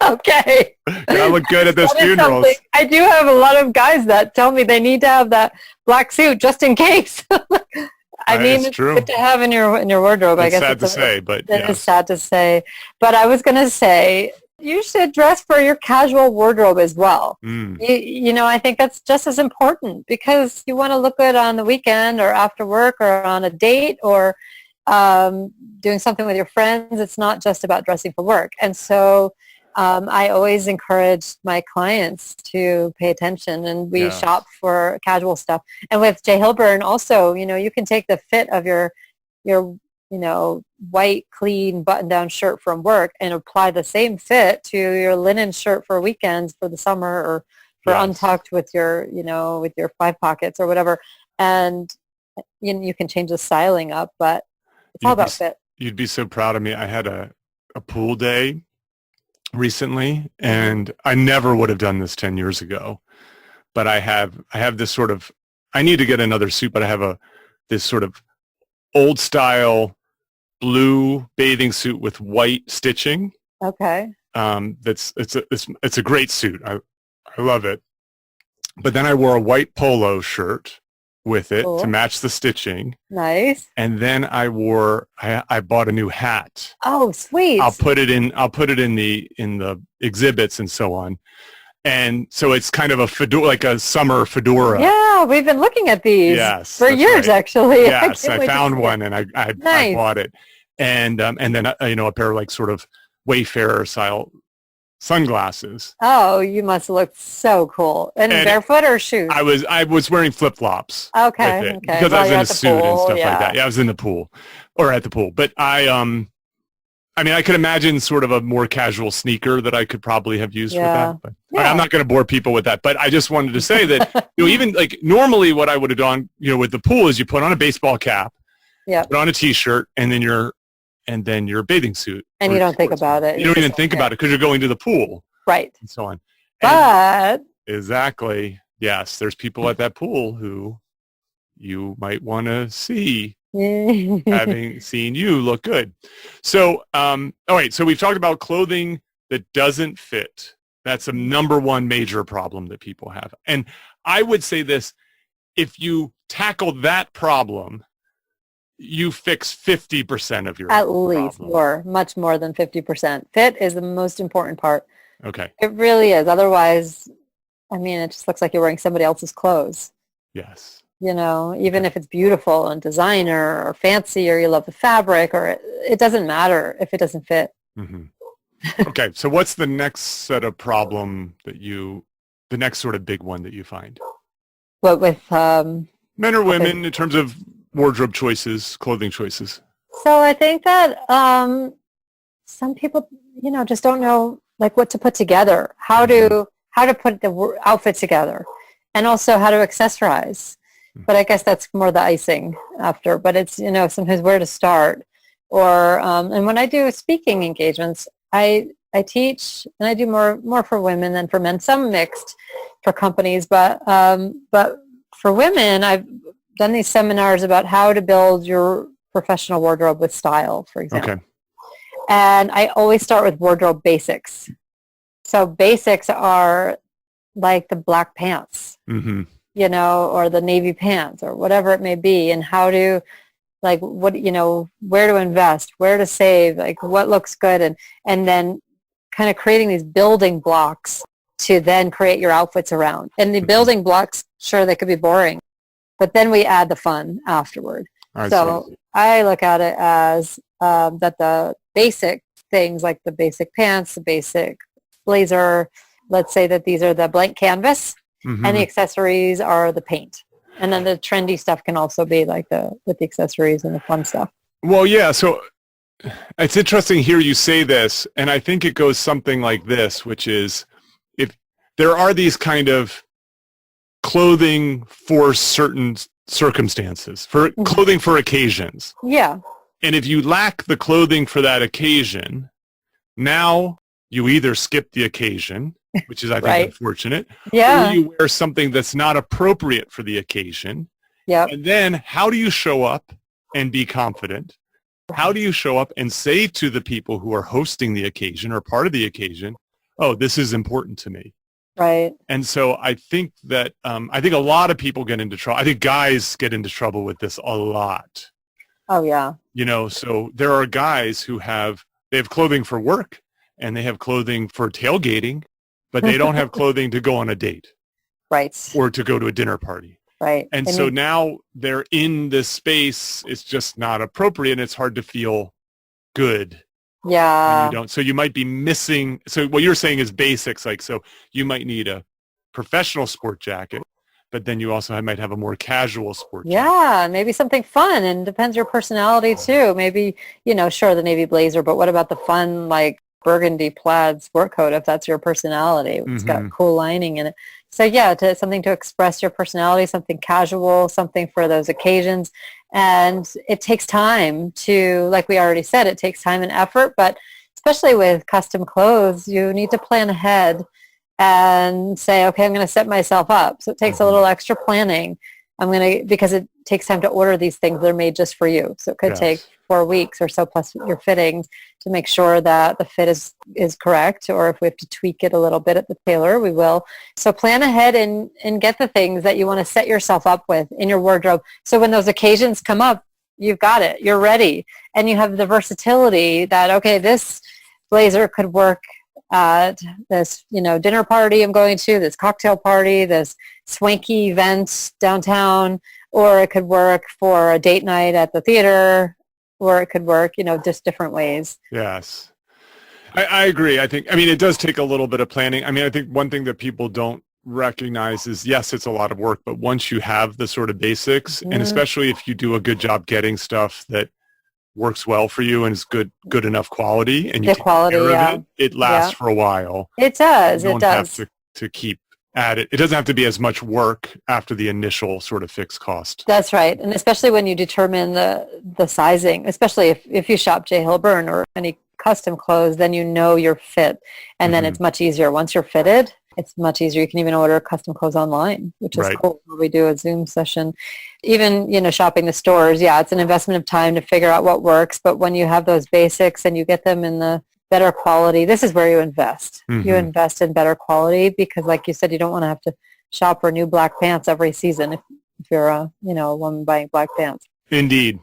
Okay. I look good at those funerals. I do have a lot of guys that tell me they need to have that black suit just in case. I mean, it's good to have in your wardrobe. I guess sad to say, but it is sad to say. But I was going to say, you should dress for your casual wardrobe as well. I think that's just as important, because you want to look good on the weekend or after work or on a date or doing something with your friends. It's not just about dressing for work. And so I always encourage my clients to pay attention, and we shop for casual stuff. And with J. Hilburn also, you can take the fit of your your, white, clean button-down shirt from work and apply the same fit to your linen shirt for weekends for the summer, or for untucked with your, with your 5 pockets or whatever. And you can change the styling up, but it's all about fit. You'd be so proud of me. I had a pool day recently, and I never would have done this 10 years ago. But I have this sort of, I need to get another suit, but I have this sort of old style blue bathing suit with white stitching. Okay. It's a great suit. I love it. But then I wore a white polo shirt with it to match the stitching. Nice. And then I bought a new hat. Oh, sweet. I'll put it in the exhibits and so on. And so it's kind of a fedora, like a summer fedora. Yeah, we've been looking at these for years, actually. Yes, I found one and I bought it. And then a pair of like sort of Wayfarer style sunglasses. Oh, you must look so cool. And barefoot or shoes? I was wearing flip-flops. Okay. Because I was in a suit and stuff like that. Yeah, I was in the pool or at the pool. But I could imagine sort of a more casual sneaker that I could probably have used with that. But I'm not going to bore people with that. But I just wanted to say that, even like normally what I would have done, with the pool is you put on a baseball cap, put on a T-shirt, and then your bathing suit. And you don't think about it. You don't even think about it because you're going to the pool. Right. And so on. But. Exactly. Yes. There's people at that pool who you might want to see. Having seen you look good. So, all right. So we've talked about clothing that doesn't fit. That's a number one major problem that people have. And I would say this, if you tackle that problem, you fix 50% of your At least more, much more than 50%. Fit is the most important part. Okay. It really is. Otherwise, it just looks like you're wearing somebody else's clothes. Yes. Even if it's beautiful and designer or fancy, or you love the fabric, or it doesn't matter if it doesn't fit. Mm-hmm. Okay. So what's the next set of problem the next sort of big one that you find? What with men or women in terms of wardrobe choices, clothing choices? So I think that some people, just don't know like what to put together, how to put the outfit together, and also how to accessorize. But I guess that's more the icing after. But it's, sometimes where to start. Or and when I do speaking engagements, I teach, and I do more for women than for men. Some mixed for companies, but for women, I've done these seminars about how to build your professional wardrobe with style, for example. Okay. And I always start with wardrobe basics. So basics are like the black pants. Mm-hmm. Or the navy pants, or whatever it may be, and how to, like, where to invest, where to save, like what looks good, and then kind of creating these building blocks to then create your outfits around. And the building blocks, sure, they could be boring, but then we add the fun afterward. I look at it as that the basic things, like the basic pants, the basic blazer, let's say that these are the blank canvas. Mm-hmm. And the accessories are the paint. And then the trendy stuff can also be like with the accessories and the fun stuff. Well, yeah. So it's interesting to hear you say this. And I think it goes something like this, which is, if there are these kind of clothing for certain circumstances, for clothing for occasions. Yeah. And if you lack the clothing for that occasion, now you either skip the occasion, which is, I think, unfortunate. Yeah. Or you wear something that's not appropriate for the occasion. Yeah. And then how do you show up and be confident? How do you show up and say to the people who are hosting the occasion or part of the occasion, oh, this is important to me? Right. And so I think that, I think a lot of people get into trouble. I think guys get into trouble with this a lot. Oh, yeah. So there are guys who they have clothing for work and they have clothing for tailgating, but they don't have clothing to go on a date. Right. Or to go to a dinner party. Right. And so now they're in this space. It's just not appropriate, and it's hard to feel good. Yeah. When you don't. So you might be missing. So what you're saying is basics. Like, so you might need a professional sport jacket, but then you also might have a more casual sport jacket. Yeah, maybe something fun, and depends your personality too. Maybe, sure, the navy blazer, but what about the fun, like burgundy plaid sport coat if that's your personality? It's got a cool lining in it. So yeah, something to express your personality, something casual, something for those occasions. And it takes time to, like we already said, it takes time and effort, but especially with custom clothes, you need to plan ahead and say, okay, I'm going to set myself up. So it takes a little extra planning. Because it takes time to order these things. They're made just for you. So it could take 4 weeks or so plus your fittings to make sure that the fit is correct. Or if we have to tweak it a little bit at the tailor, we will. So plan ahead and get the things that you want to set yourself up with in your wardrobe. So when those occasions come up, you've got it. You're ready. And you have the versatility that, okay, this blazer could work at this, dinner party I'm going to, this cocktail party, this swanky event downtown, or it could work for a date night at the theater, or it could work, just different ways. Yes. I agree. It does take a little bit of planning. I think one thing that people don't recognize is, yes, it's a lot of work, but once you have the sort of basics, and especially if you do a good job getting stuff that works well for you and is good enough quality, and you take care of it lasts for a while. It does. You don't have to keep at it. It doesn't have to be as much work after the initial sort of fixed cost. That's right. And especially when you determine the sizing, especially if you shop J. Hilburn or any custom clothes, then you know your fit. And then it's much easier. Once you're fitted, it's much easier. You can even order custom clothes online, which is cool. We do a Zoom session. Even, shopping the stores, it's an investment of time to figure out what works. But when you have those basics and you get them in the better quality, this is where you invest. You invest in better quality because, like you said, you don't want to have to shop for new black pants every season if you're a woman buying black pants. Indeed.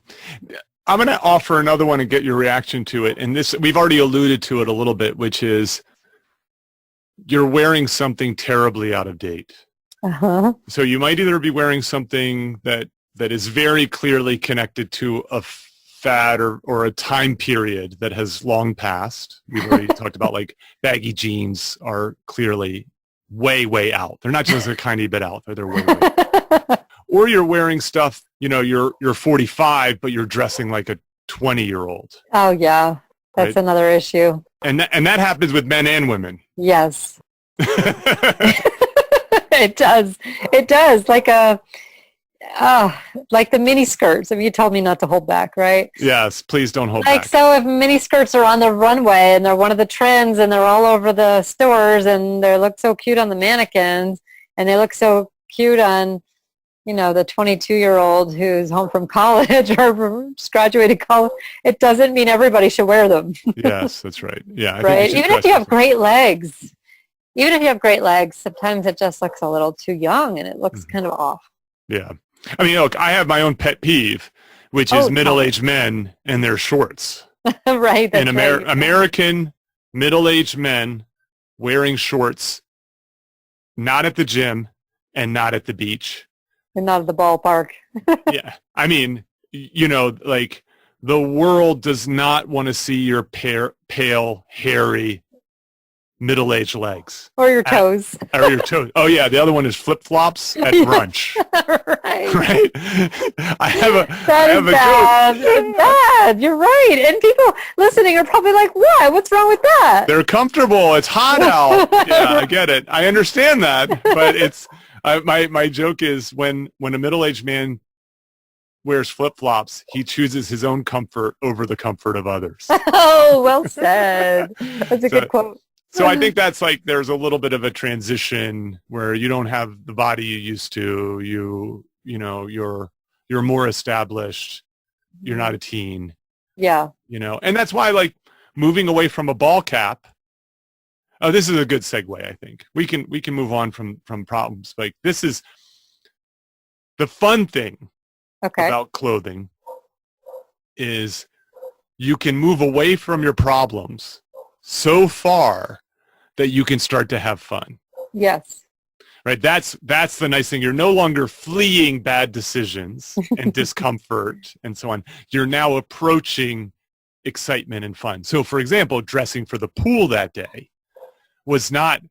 I'm going to offer another one and get your reaction to it. And this, we've already alluded to it a little bit, which is you're wearing something terribly out of date. So you might either be wearing something that is very clearly connected to a fad or a time period that has long passed. We've already talked about, like, baggy jeans are clearly way, way out. They're not just a tiny bit out. They're way, way out. Or you're wearing stuff, you're 45, but you're dressing like a 20-year-old. Oh, yeah. That's another issue. And that happens with men and women. Yes. It does. It does. Like like the mini skirts. You told me not to hold back, right? Yes, please don't hold back. So if mini skirts are on the runway and they're one of the trends and they're all over the stores and they look so cute on the mannequins and they look so cute on, the 22-year-old who's home from college or just graduated college, it doesn't mean everybody should wear them. Yes, that's right. Yeah. Right. Even if you have great legs. Sometimes it just looks a little too young and it looks kind of off. Yeah. Look, I have my own pet peeve, which is middle-aged men and their shorts. Right. That's right. American middle-aged men wearing shorts, not at the gym and not at the beach. And not at the ballpark. Yeah. Like, the world does not want to see your pale, hairy, middle-aged legs. Or your toes. Or your toes. Oh, yeah. The other one is flip-flops at brunch. Right. I have a bad. It's bad. You're right. And people listening are probably like, what? What's wrong with that? They're comfortable. It's hot out. Yeah, I get it. I understand that. But it's my joke is when a middle-aged man wears flip-flops, he chooses his own comfort over the comfort of others. Oh, well said. That's a good quote. So I think that's like there's a little bit of a transition where you don't have the body you used to. You're more established. You're not a teen. Yeah. And that's why, like, moving away from a ball cap. Oh, this is a good segue. I think we can move on from problems. Like, this is the fun thing about clothing is you can move away from your problems so far that you can start to have fun. Yes. Right. That's the nice thing. You're no longer fleeing bad decisions and discomfort and so on. You're now approaching excitement and fun. So, for example, dressing for the pool that day was not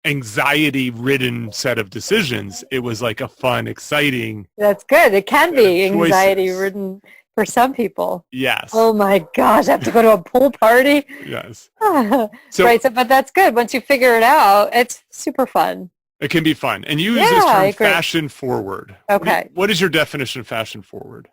anxiety-ridden set of decisions. It was like a fun, exciting. That's good. It can be choices. anxiety-ridden for some people. Yes. Oh my gosh, I have to go to a pool party. Yes. So, right. So, but that's good. Once you figure it out, it's super fun. It can be fun. And you use Yeah, this I term agree. fashion forward. Okay. What is your definition of fashion forward?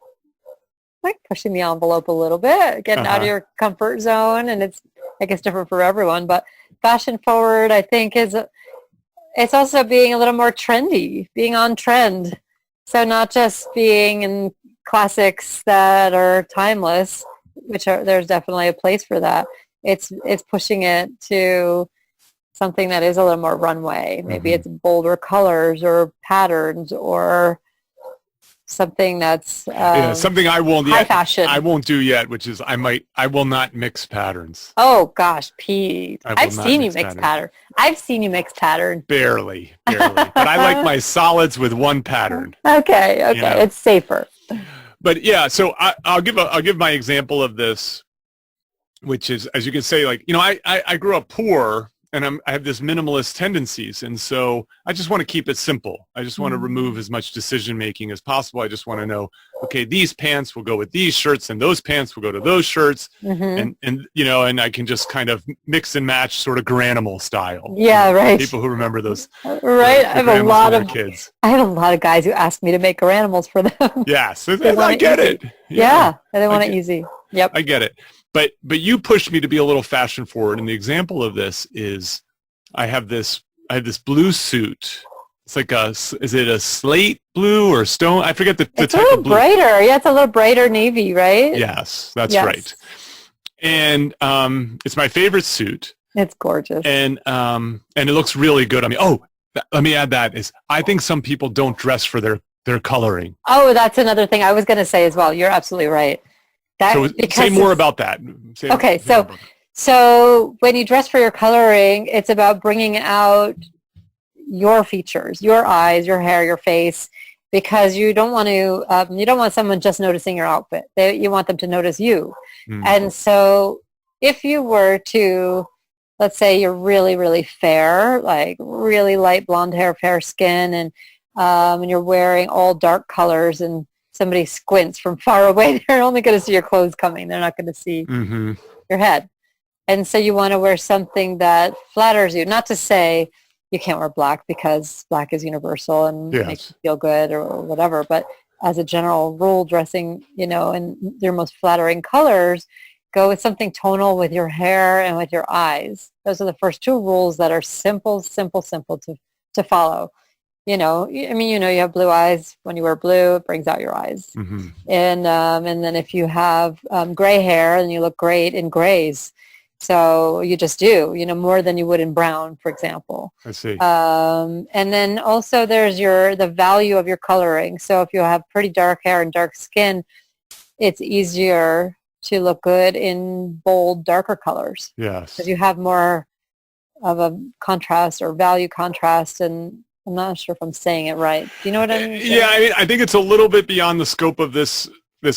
Like pushing the envelope a little bit, getting out of your comfort zone, and it's, I guess, different for everyone. But fashion forward, I think, it's also being a little more trendy, being on trend. So not just being in classics that are timeless, there's definitely a place for that. It's pushing it to something that is a little more runway. Maybe it's bolder colors or patterns or something that's something I won't high yet. Fashion. I won't do yet, which is I will not mix patterns. Oh gosh, Pete! I've seen you mix pattern. pattern. I've seen you mix pattern. Barely. But I like my solids with one pattern. Okay, You know? it's safer. But yeah, so I'll give my example of this, which is, as you can say, like, you know, I grew up poor, and I have this minimalist tendencies, and so I just want to keep it simple. I just want to remove as much decision making as possible. I just want to know, okay, these pants will go with these shirts, and those pants will go to those shirts, and you know, and I can just kind of mix and match, sort of Granimal style. Yeah, right. People who remember those, right? I have a lot of kids. I have a lot of guys who ask me to make animals for them. Yes, I get it. Yeah, they want it easy. Yep, I get it. But you pushed me to be a little fashion forward, and the example of this is I have this blue suit. It's like is it a slate blue or stone? I forget the type of blue. It's a little brighter. Yeah, it's a little brighter navy, right? Yes, that's right. And it's my favorite suit. It's gorgeous. And it looks really good on me. Oh, let me add that is I think some people don't dress for their coloring. Oh, that's another thing I was going to say as well. You're absolutely right. So say more about that. So when you dress for your coloring, it's about bringing out your features, your eyes, your hair, your face, because you don't want someone just noticing your outfit. You want them to notice you. And so if you were to, let's say you're really, really fair, like really light blonde hair, fair skin, and you're wearing all dark colors, and somebody squints from far away, they're only going to see your clothes coming. They're not going to see your head. And so you want to wear something that flatters you. Not to say you can't wear black, because black is universal and makes you feel good or whatever. But as a general rule, dressing, you know, in your most flattering colors, go with something tonal with your hair and with your eyes. Those are the first two rules that are simple to follow. You know, I mean, you know, you have blue eyes. When you wear blue, it brings out your eyes. And then if you have gray hair, then you look great in grays. So you just do, you know, more than you would in brown, for example. I see. And then also there's the value of your coloring. So if you have pretty dark hair and dark skin, it's easier to look good in bold, darker colors. Yes. Because you have more of a contrast or value contrast, and I'm not sure if I'm saying it right. Do you know what I mean? Yeah, I mean, I think it's a little bit beyond the scope of this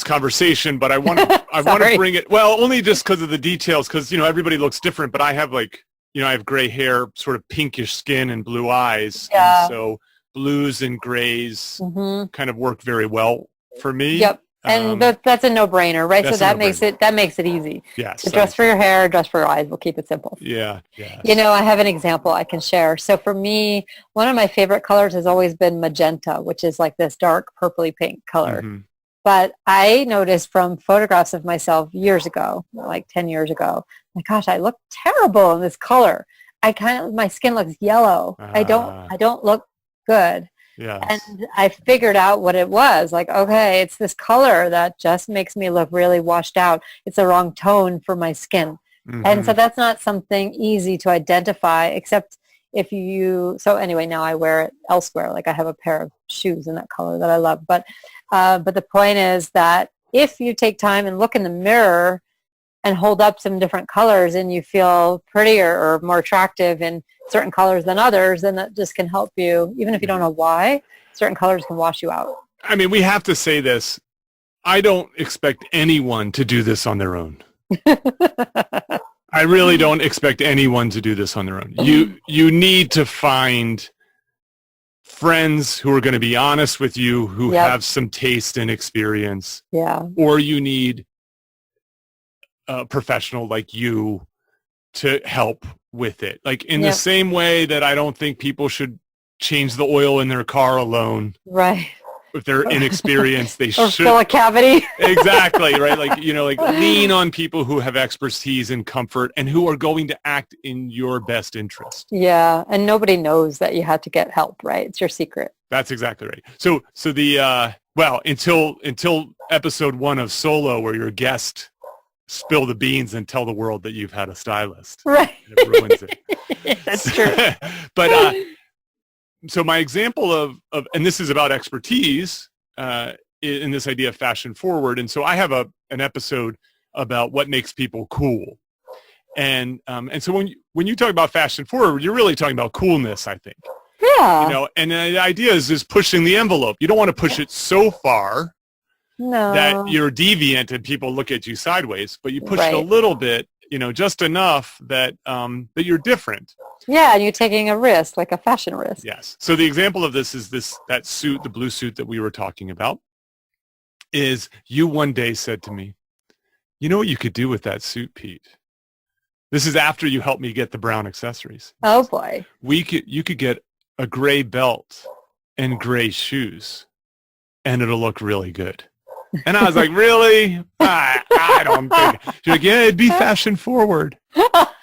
conversation, but I want to bring it, well, only just because of the details, because, you know, everybody looks different, but I have, like, you know, I have gray hair, sort of pinkish skin, and blue eyes. Yeah. And so blues and grays kind of work very well for me. Yep. And that's a no-brainer, right? So that makes it easy. Yes. So dress for your hair, dress for your eyes. We'll keep it simple. Yeah. Yes. You know, I have an example I can share. So for me, one of my favorite colors has always been magenta, which is like this dark purpley pink color. But I noticed from photographs of myself years ago, like 10 years ago, my gosh, I look terrible in this color. My skin looks yellow. I don't look good. Yes. And I figured out what it was. Like, okay, it's this color that just makes me look really washed out. It's the wrong tone for my skin. And so that's not something easy to identify, except if so anyway, now I wear it elsewhere. Like I have a pair of shoes in that color that I love. But the point is that if you take time and look in the mirror and hold up some different colors, and you feel prettier or more attractive in certain colors than others, then that just can help you. Even if you don't know why, certain colors can wash you out. I mean, we have to say this. I don't expect anyone to do this on their own. I really don't expect anyone to do this on their own. You need to find friends who are going to be honest with you, who have some taste and experience. Yeah. Or you need a professional like you to help with it. Like in the same way that I don't think people should change the oil in their car alone. Right. If they're inexperienced, they or should fill a cavity. Exactly, right? Like, like lean on people who have expertise and comfort and who are going to act in your best interest. Yeah, and nobody knows that you had to get help, right? It's your secret. That's exactly right. So the until episode 1 of Solo, where your guest spill the beans and tell the world that you've had a stylist. Right. It ruins it. That's true. But so my example of and this is about expertise in this idea of fashion forward. And so I have an episode about what makes people cool. And so when you talk about fashion forward, you're really talking about coolness, I think. Yeah. And the idea is pushing the envelope. You don't want to push it so far that you're deviant and people look at you sideways, but you push it a little bit, just enough that that you're different. Yeah, and you're taking a risk, like a fashion risk. Yes. So the example of this is that suit, the blue suit that we were talking about, is you one day said to me, you know what you could do with that suit, Pete? This is after you helped me get the brown accessories. Oh, boy. You could get a gray belt and gray shoes, and it'll look really good. And I was like, really? I don't think. She's like, yeah, it'd be fashion forward.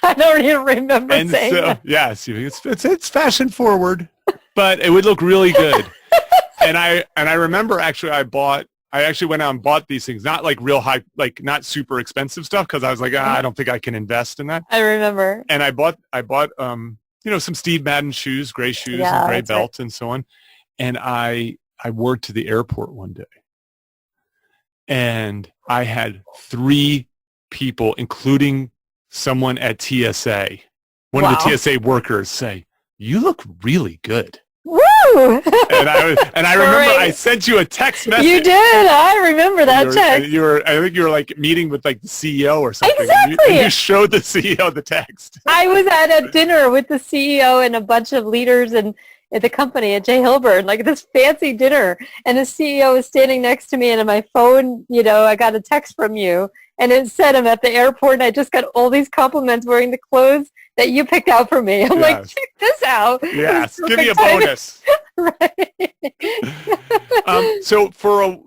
I don't even remember saying that. Yes, it's fashion forward, but it would look really good. and I remember actually I actually went out and bought these things, not like real high, like not super expensive stuff, because I was like, I don't think I can invest in that. I remember. And I bought some Steve Madden shoes, gray shoes and gray belt and so on. And I wore it to the airport one day. And I had 3 people, including someone at TSA, one of the TSA workers, say, "You look really good." Woo! and I remember I sent you a text message. You did. I remember that text. I think you were like meeting with like the CEO or something. Exactly. And you showed the CEO the text. I was at a dinner with the CEO and a bunch of leaders and at the company at J. Hilburn, like this fancy dinner, and the CEO was standing next to me, and on my phone, I got a text from you, and it said I'm at the airport, and I just got all these compliments wearing the clothes that you picked out for me. I'm like, check this out. Yes, give me a bonus. Right. So for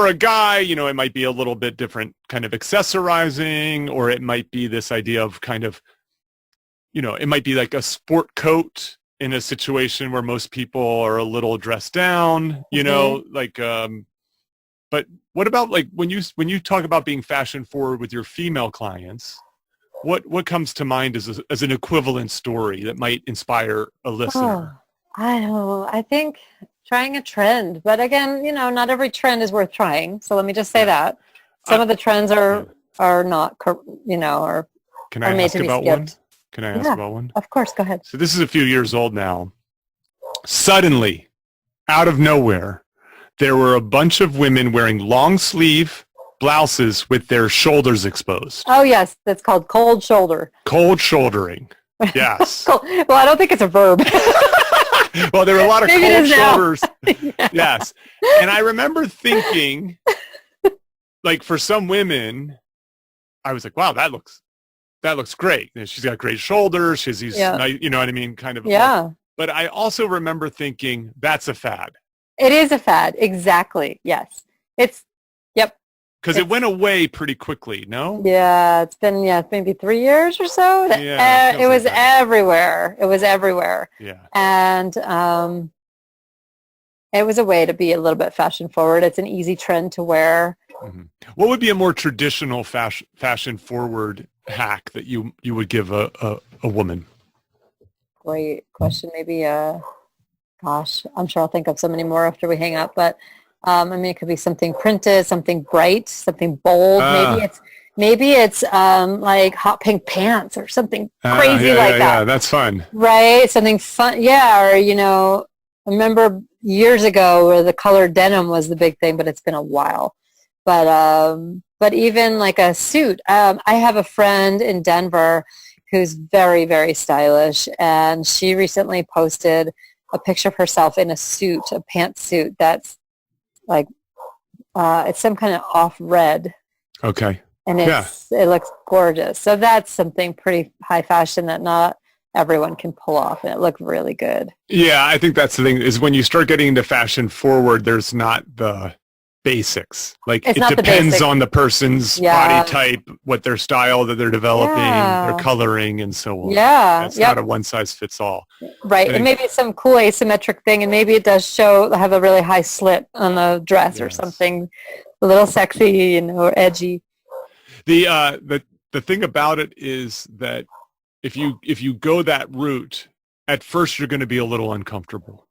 a guy, it might be a little bit different kind of accessorizing, or it might be this idea of kind of, it might be like a sport coat in a situation where most people are a little dressed down, but what about like when you talk about being fashion forward with your female clients, what comes to mind as an equivalent story that might inspire a listener? I don't know. I think trying a trend, but again, not every trend is worth trying. So let me just say that some of the trends are not, are Can I ask about one? Can I ask about one? Of course, go ahead. So this is a few years old now. Suddenly, out of nowhere, there were a bunch of women wearing long sleeve blouses with their shoulders exposed. Oh, yes. That's called cold shoulder. Cold shouldering. Yes. Well, I don't think it's a verb. Well, there were a lot of cold shoulders. Yeah. Yes. And I remember thinking, like for some women, I was like, wow, that looks great. She's got great shoulders. She's these, nice, you know what I mean? Kind of. Yeah. But I also remember thinking, that's a fad. It is a fad. Exactly. Yes. Because it went away pretty quickly, no? Yeah. It's been, maybe 3 years or so. Yeah. It was everywhere. It was everywhere. Yeah. And it was a way to be a little bit fashion forward. It's an easy trend to wear. Mm-hmm. What would be a more traditional fashion forward hack that you would give a woman? Great question. Maybe, gosh, I'm sure I'll think of so many more after we hang up. But it could be something printed, something bright, something bold. Maybe it's like hot pink pants or something crazy like that. Yeah, that's fun. Right, something fun. Yeah, or I remember years ago where the colored denim was the big thing, but it's been a while. But But even like a suit, I have a friend in Denver who's very, very stylish, and she recently posted a picture of herself in a suit, a pantsuit that's like, it's some kind of off red. Okay. And it looks gorgeous. So that's something pretty high fashion that not everyone can pull off, and it looked really good. Yeah, I think that's the thing, is when you start getting into fashion forward, there's not the basics. Like, it depends on the person's body type, what their style that they're developing, their coloring, and so on. Yeah. It's not a one size fits all. Right. And maybe it's some cool asymmetric thing, and maybe it does have a really high slit on the dress or something a little sexy, or edgy. The thing about it is that if you go that route, at first you're going to be a little uncomfortable.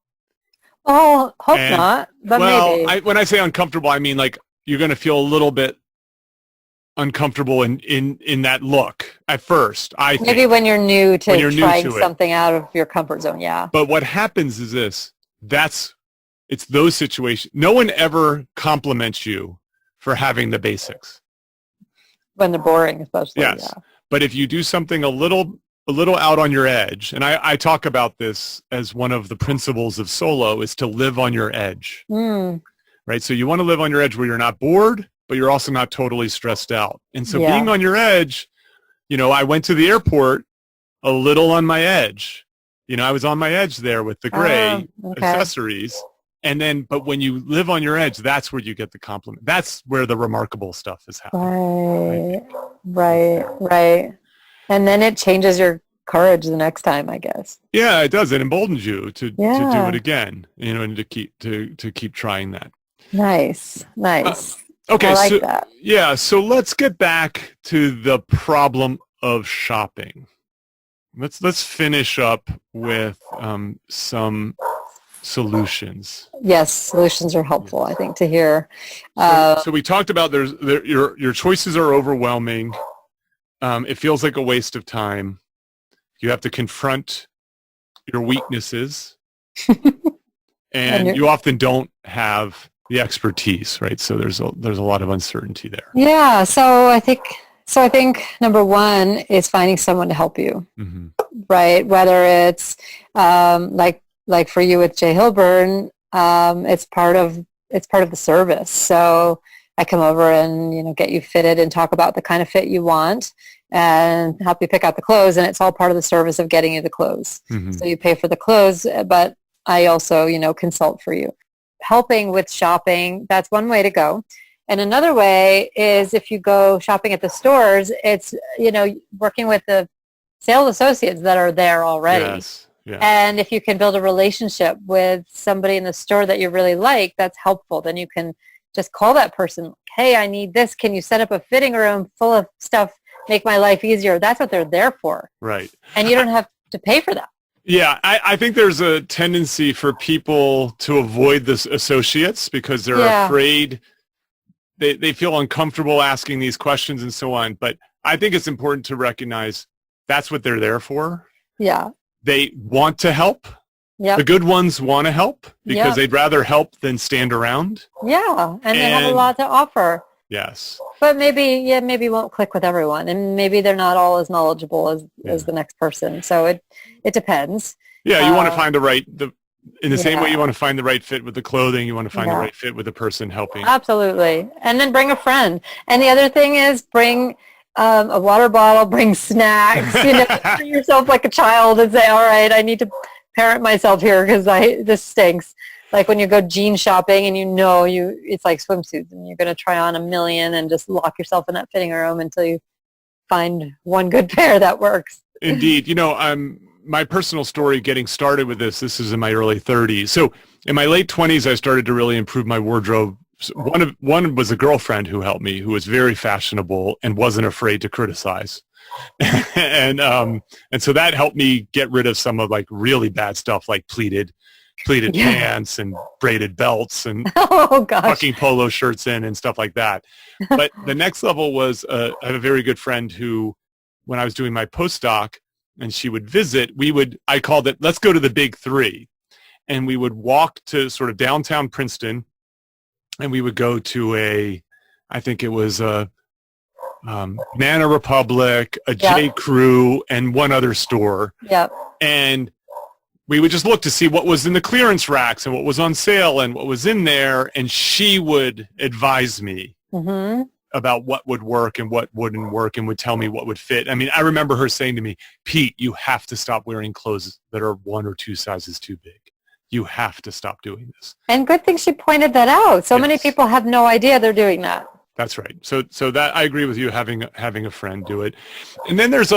Oh, hope not. But maybe. When I say uncomfortable, I mean like you're going to feel a little bit uncomfortable in that look at first. I think. Maybe when you're new to trying something out of your comfort zone. Yeah. But what happens is it's those situations. No one ever compliments you for having the basics. When they're boring, especially. Yes. Yeah. But if you do something a little out on your edge, and I talk about this as one of the principles of solo, is to live on your edge. Right? So you want to live on your edge where you're not bored, but you're also not totally stressed out. And so being on your edge, I went to the airport a little on my edge. I was on my edge there with the gray accessories. And then, but when you live on your edge, that's where you get the compliment. That's where the remarkable stuff is happening. Right. And then it changes your courage the next time, I guess. Yeah, it does. It emboldens you to do it again, and to keep trying that. Nice. Okay, I like that. Yeah, so let's get back to the problem of shopping. Let's finish up with some solutions. Yes, solutions are helpful, I think, to hear. So we talked about your choices are overwhelming. It feels like a waste of time. You have to confront your weaknesses, and you often don't have the expertise, right? So there's a lot of uncertainty there. Yeah. So I think number one is finding someone to help you, right? Whether it's like for you with Jay Hilburn, it's part of the service. So I come over and get you fitted and talk about the kind of fit you want and help you pick out the clothes, and it's all part of the service of getting you the clothes. So you pay for the clothes, but I also consult for you. Helping with shopping, that's one way to go. And another way is if you go shopping at the stores, it's working with the sales associates that are there already. Yes. Yeah. And if you can build a relationship with somebody in the store that you really like, that's helpful. Then you can just call that person, hey, I need this. Can you set up a fitting room full of stuff, make my life easier? That's what they're there for. Right. And you don't have to pay for that. Yeah, I think there's a tendency for people to avoid the associates because they're afraid. They feel uncomfortable asking these questions and so on. But I think it's important to recognize that's what they're there for. Yeah. They want to help. Yep. The good ones want to help because they'd rather help than stand around. Yeah, and they have a lot to offer. Yes. But maybe won't click with everyone, and maybe they're not all as knowledgeable as the next person. So it depends. Yeah, you want to find in the same way you want to find the right fit with the clothing, you want to find the right fit with the person helping. Absolutely. And then bring a friend. And the other thing is bring a water bottle, bring snacks, treat yourself like a child and say, all right, I need to parent myself here because this stinks. Like when you go jean shopping and it's like swimsuits and you're going to try on a million and just lock yourself in that fitting room until you find one good pair that works. Indeed. My personal story getting started with this is in my early 30s. So in my late 20s, I started to really improve my wardrobe. One was a girlfriend who helped me, who was very fashionable and wasn't afraid to criticize. and so that helped me get rid of some of like really bad stuff like pleated pants and braided belts and fucking polo shirts and stuff like that. But the next level was I have a very good friend who, when I was doing my postdoc and she would visit, I called it, let's go to the big three. And we would walk to sort of downtown Princeton and we would go to I think it was a Banana Republic, a Yep. J. Crew, and one other store. Yep. And we would just look to see what was in the clearance racks and what was on sale and what was in there. And she would advise me Mm-hmm. about what would work and what wouldn't work and would tell me what would fit. I mean, I remember her saying to me, Pete, you have to stop wearing clothes that are 1 or 2 sizes too big. You have to stop doing this. And good thing she pointed that out. So many Yes. people have no idea they're doing that. That's right. So that I agree with you, having a friend do it. And then there's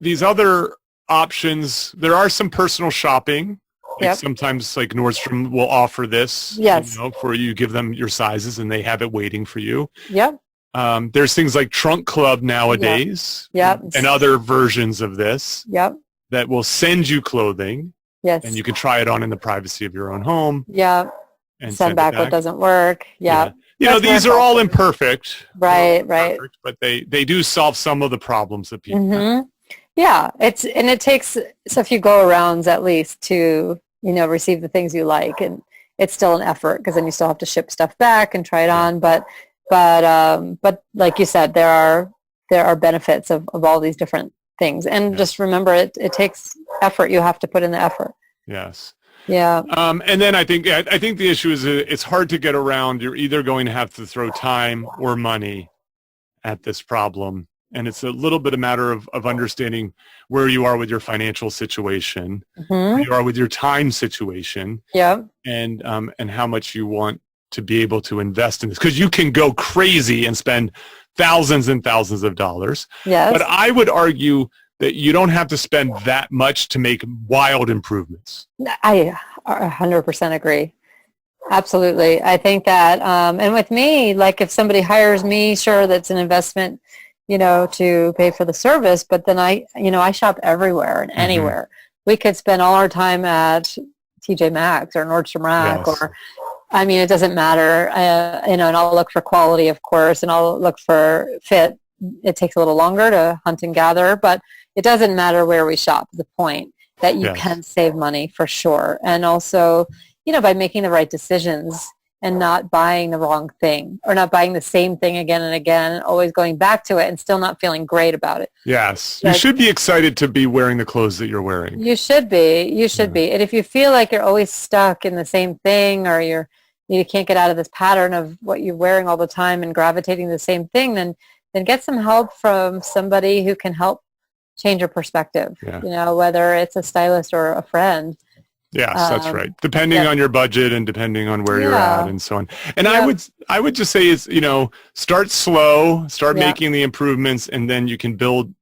these other options. There are some personal shopping. Like Yep. sometimes like Nordstrom will offer this, Yes. for you give them your sizes and they have it waiting for you. Yep. There's things like Trunk Club nowadays Yep. and other versions of this Yep. that will send you clothing Yes. and you can try it on in the privacy of your own home Yeah. and Send it back what doesn't work. Yeah. You know, That's these are all very imperfect. Right, They're all right. imperfect, but they do solve some of the problems that people have. Mm-hmm. Yeah. It takes a few go arounds at least to, receive the things you like. And it's still an effort because then you still have to ship stuff back and try it on. But like you said, there are benefits of all these different things. And just remember it takes effort. You have to put in the effort. Yes. Yeah. And then I think the issue is it's hard to get around. You're either going to have to throw time or money at this problem. And it's a little bit a matter of understanding where you are with your financial situation, where Mm-hmm. you are with your time situation, Yeah. and how much you want to be able to invest in this. Because you can go crazy and spend thousands and thousands of dollars. Yes. But I would argue that you don't have to spend that much to make wild improvements. I 100% agree. Absolutely. I think that, and with me, like if somebody hires me, sure, that's an investment, to pay for the service, but then I shop everywhere and anywhere. We could spend all our time at TJ Maxx or Nordstrom Rack Yes. it doesn't matter, and I'll look for quality, of course, and I'll look for fit. It takes a little longer to hunt and gather, but it doesn't matter where we shop. The point that you Yes. can save money for sure. And also, by making the right decisions and not buying the wrong thing or not buying the same thing again and again, always going back to it and still not feeling great about it. Yes. You Like- should be excited to be wearing the clothes that you're wearing. You should be. You should be. And if you feel like you're always stuck in the same thing or you can't get out of this pattern of what you're wearing all the time and gravitating to the same thing, then get some help from somebody who can help change your perspective, Yeah. whether it's a stylist or a friend. Yes, that's right. Depending yeah. on your budget and depending on where you're Yeah. at and so on. And Yeah. I would just say is, start slow, start Yeah. making the improvements, and then you can build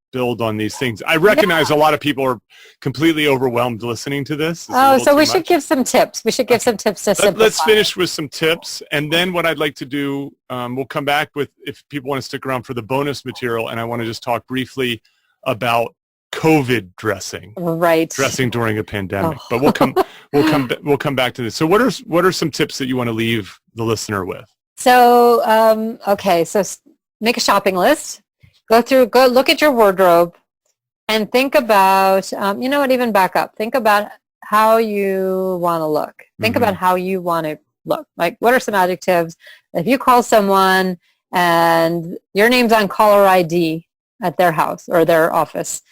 on these things. I recognize a lot of people are completely overwhelmed listening to this. It's a Oh, little so too we much. should give some tips. We should give some tips to simplify. Let's finish with some tips, and then what I'd like to do, we'll come back with, if people want to stick around for the bonus material, and I want to just talk briefly about COVID dressing during a pandemic. Oh. But we'll come back to this. So what are some tips that you want to leave the listener with? So, okay, so make a shopping list. Go look at your wardrobe and think about, even back up. Think about how you want to look. Think about how you want to look. Like, what are some adjectives? If you call someone and your name's on caller ID at their house or their office,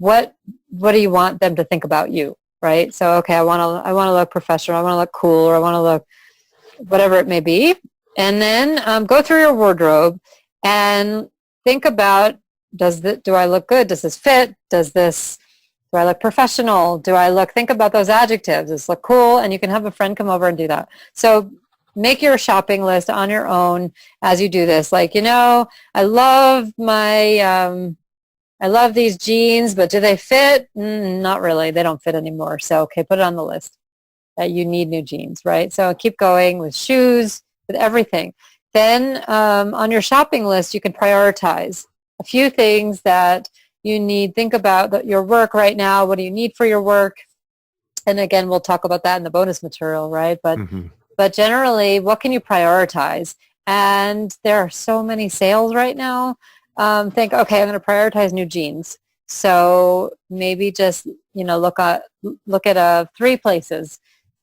what do you want them to think about you, right? So, okay, I want to look professional. I want to look cool, or I want to look whatever it may be. And then go through your wardrobe and think about, do I look good? Does this fit? Do I look professional? Think about those adjectives. Does this look cool? And you can have a friend come over and do that. So make your shopping list on your own as you do this. Like, I love I love these jeans, but do they fit? Not really. They don't fit anymore. So, okay, put it on the list that you need new jeans, right? So keep going with shoes, with everything. Then on your shopping list, you can prioritize a few things that you need. Think about your work right now. What do you need for your work? And again, we'll talk about that in the bonus material, right? But generally, what can you prioritize? And there are so many sales right now. Think, okay, I'm going to prioritize new jeans. So maybe just, look at 3 places,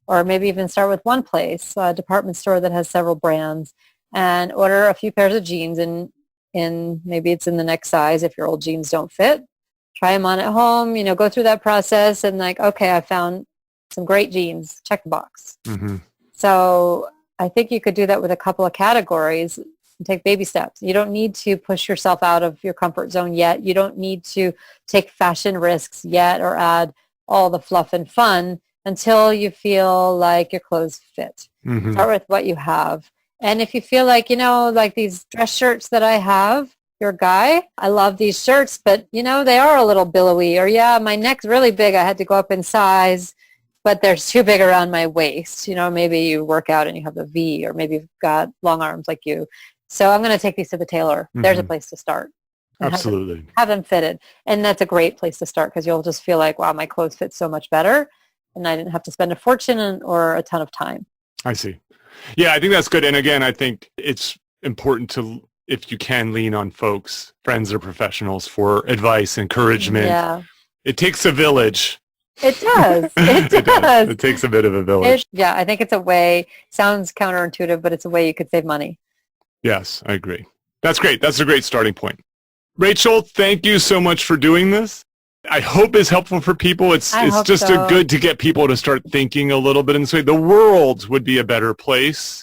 or maybe even start with one place, a department store that has several brands, and order a few pairs of jeans and maybe it's in the next size if your old jeans don't fit. Try them on at home, go through that process and like, okay, I found some great jeans, check the box. Mm-hmm. So I think you could do that with a couple of categories and take baby steps. You don't need to push yourself out of your comfort zone yet. You don't need to take fashion risks yet or add all the fluff and fun until you feel like your clothes fit. Mm-hmm. Start with what you have. And if you feel like, like these dress shirts that I have, you're a guy, I love these shirts, but, they are a little billowy. Or, my neck's really big. I had to go up in size, but they're too big around my waist. Maybe you work out and you have a V, or maybe you've got long arms like you. So I'm going to take these to the tailor. Mm-hmm. There's a place to start. Absolutely. Have them fitted. And that's a great place to start because you'll just feel like, wow, my clothes fit so much better. And I didn't have to spend a fortune or a ton of time. I see. Yeah, I think that's good. And again, I think it's important to, if you can, lean on folks, friends or professionals for advice, encouragement. Yeah. It takes a village. It does. It does. It takes a bit of a village. I think it's a way, sounds counterintuitive, but it's a way you could save money. Yes, I agree. That's great. That's a great starting point. Rachel, thank you so much for doing this. I hope it's helpful for people. It's just so. Good to get people to start thinking a little bit and say the world would be a better place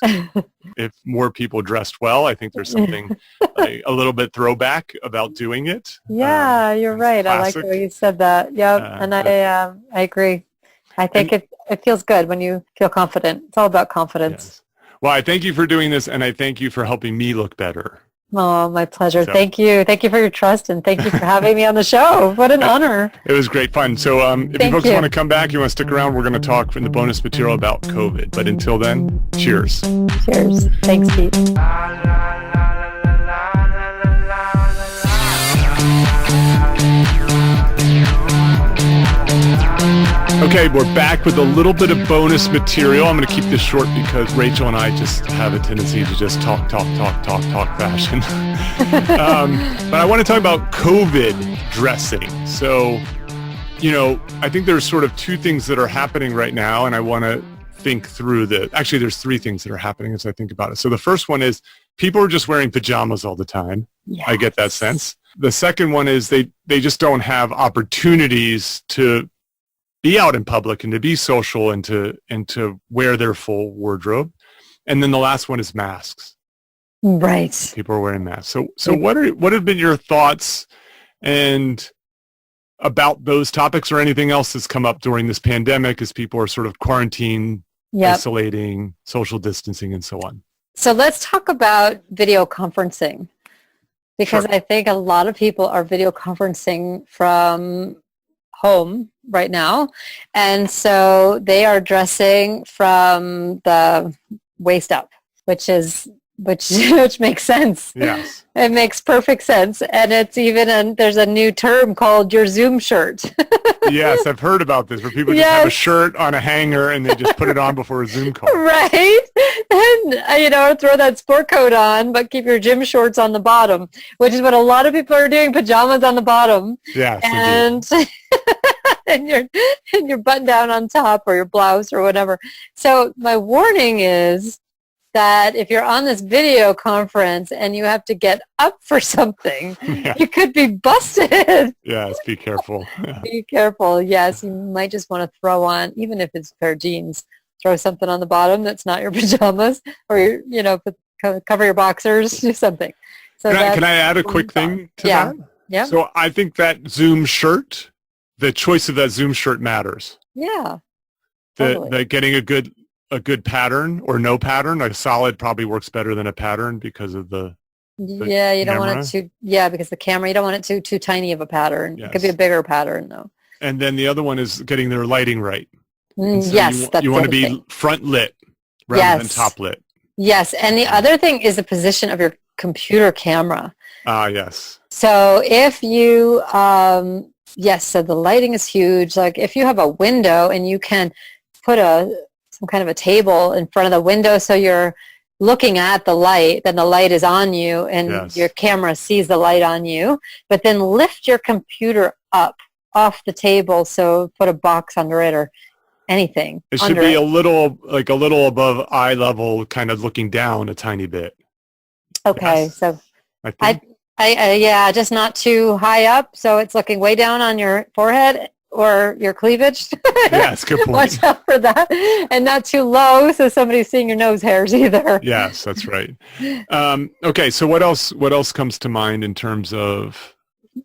if more people dressed well. I think there's something a little bit throwback about doing it. Yeah, you're right. Classic. I like the way you said that. Yeah, and I agree. I think it feels good when you feel confident. It's all about confidence. Yes. Well, I thank you for doing this, and I thank you for helping me look better. Oh, my pleasure. So, thank you. Thank you for your trust, and thank you for having me on the show. What an honor. It was great fun. So if you folks want to come back, you want to stick around, we're going to talk in the bonus material about COVID. But until then, cheers. Cheers. Thanks, Pete. Okay, we're back with a little bit of bonus material. I'm going to keep this short because Rachel and I just have a tendency to just talk fashion. But I want to talk about COVID dressing. So, I think there's sort of two things that are happening right now, and I want to think through actually, there's three things that are happening as I think about it. So the first one is people are just wearing pajamas all the time. Yes. I get that sense. The second one is they just don't have opportunities to be out in public and to be social and to wear their full wardrobe. And then the last one is masks. Right. People are wearing masks. So what have been your thoughts and about those topics or anything else that's come up during this pandemic as people are sort of quarantined, isolating, social distancing, and so on? So let's talk about video conferencing because I think a lot of people are video conferencing from home right now, and so they are dressing from the waist up, which makes sense. Yes, it makes perfect sense, and it's even there's a new term called your Zoom shirt. Yes, I've heard about this where people just have a shirt on a hanger and they just put it on before a Zoom call. Right, and throw that sport coat on, but keep your gym shorts on the bottom, which is what a lot of people are doing. Pajamas on the bottom. Yes, and. and your button down on top or your blouse or whatever. So my warning is that if you're on this video conference and you have to get up for something, you could be busted. Yes, be careful. Yeah. Be careful. Yes, you might just want to throw on, even if it's a pair of jeans, throw something on the bottom that's not your pajamas or, cover your boxers, do something. So can I add a quick thing to that? Yeah. So I think that Zoom shirt, the choice of that Zoom shirt matters. Yeah. The getting a good pattern or no pattern, a solid probably works better than a pattern because of the you don't want it too, because the camera, you don't want it too tiny of a pattern. Yes. It could be a bigger pattern though. And then the other one is getting their lighting right. So yes, you want to be front lit rather than top lit. Yes, and the other thing is the position of your computer camera. Yes. So if you so the lighting is huge. Like if you have a window and you can put some kind of a table in front of the window so you're looking at the light, then the light is on you and your camera sees the light on you, but then lift your computer up off the table, so put a box under it or anything. It should be a little above eye level, kind of looking down a tiny bit. Okay, yes. so Yeah, just not too high up, so it's looking way down on your forehead or your cleavage. Yes, good point. Watch out for that. And not too low, so somebody's seeing your nose hairs either. Yes, that's right. Okay, so what else comes to mind in terms of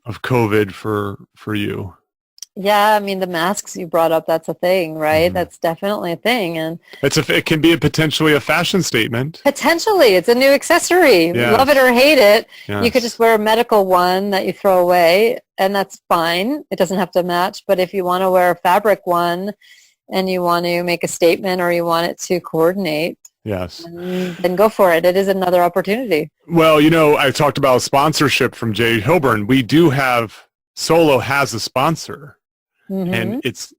COVID for you? Yeah, I mean, the masks you brought up, that's a thing, right? That's definitely a thing. And It can be potentially a fashion statement. potentially, it's a new accessory. Yes. Love it or hate it. Yes. You could just wear a medical one that you throw away, and that's fine. It doesn't have to match. But if you want to wear a fabric one and you want to make a statement or you want it to coordinate, Yes. then go for it. It is another opportunity. Well, I talked about sponsorship from Jay Hilburn. We do have, Solo has a sponsor. And it's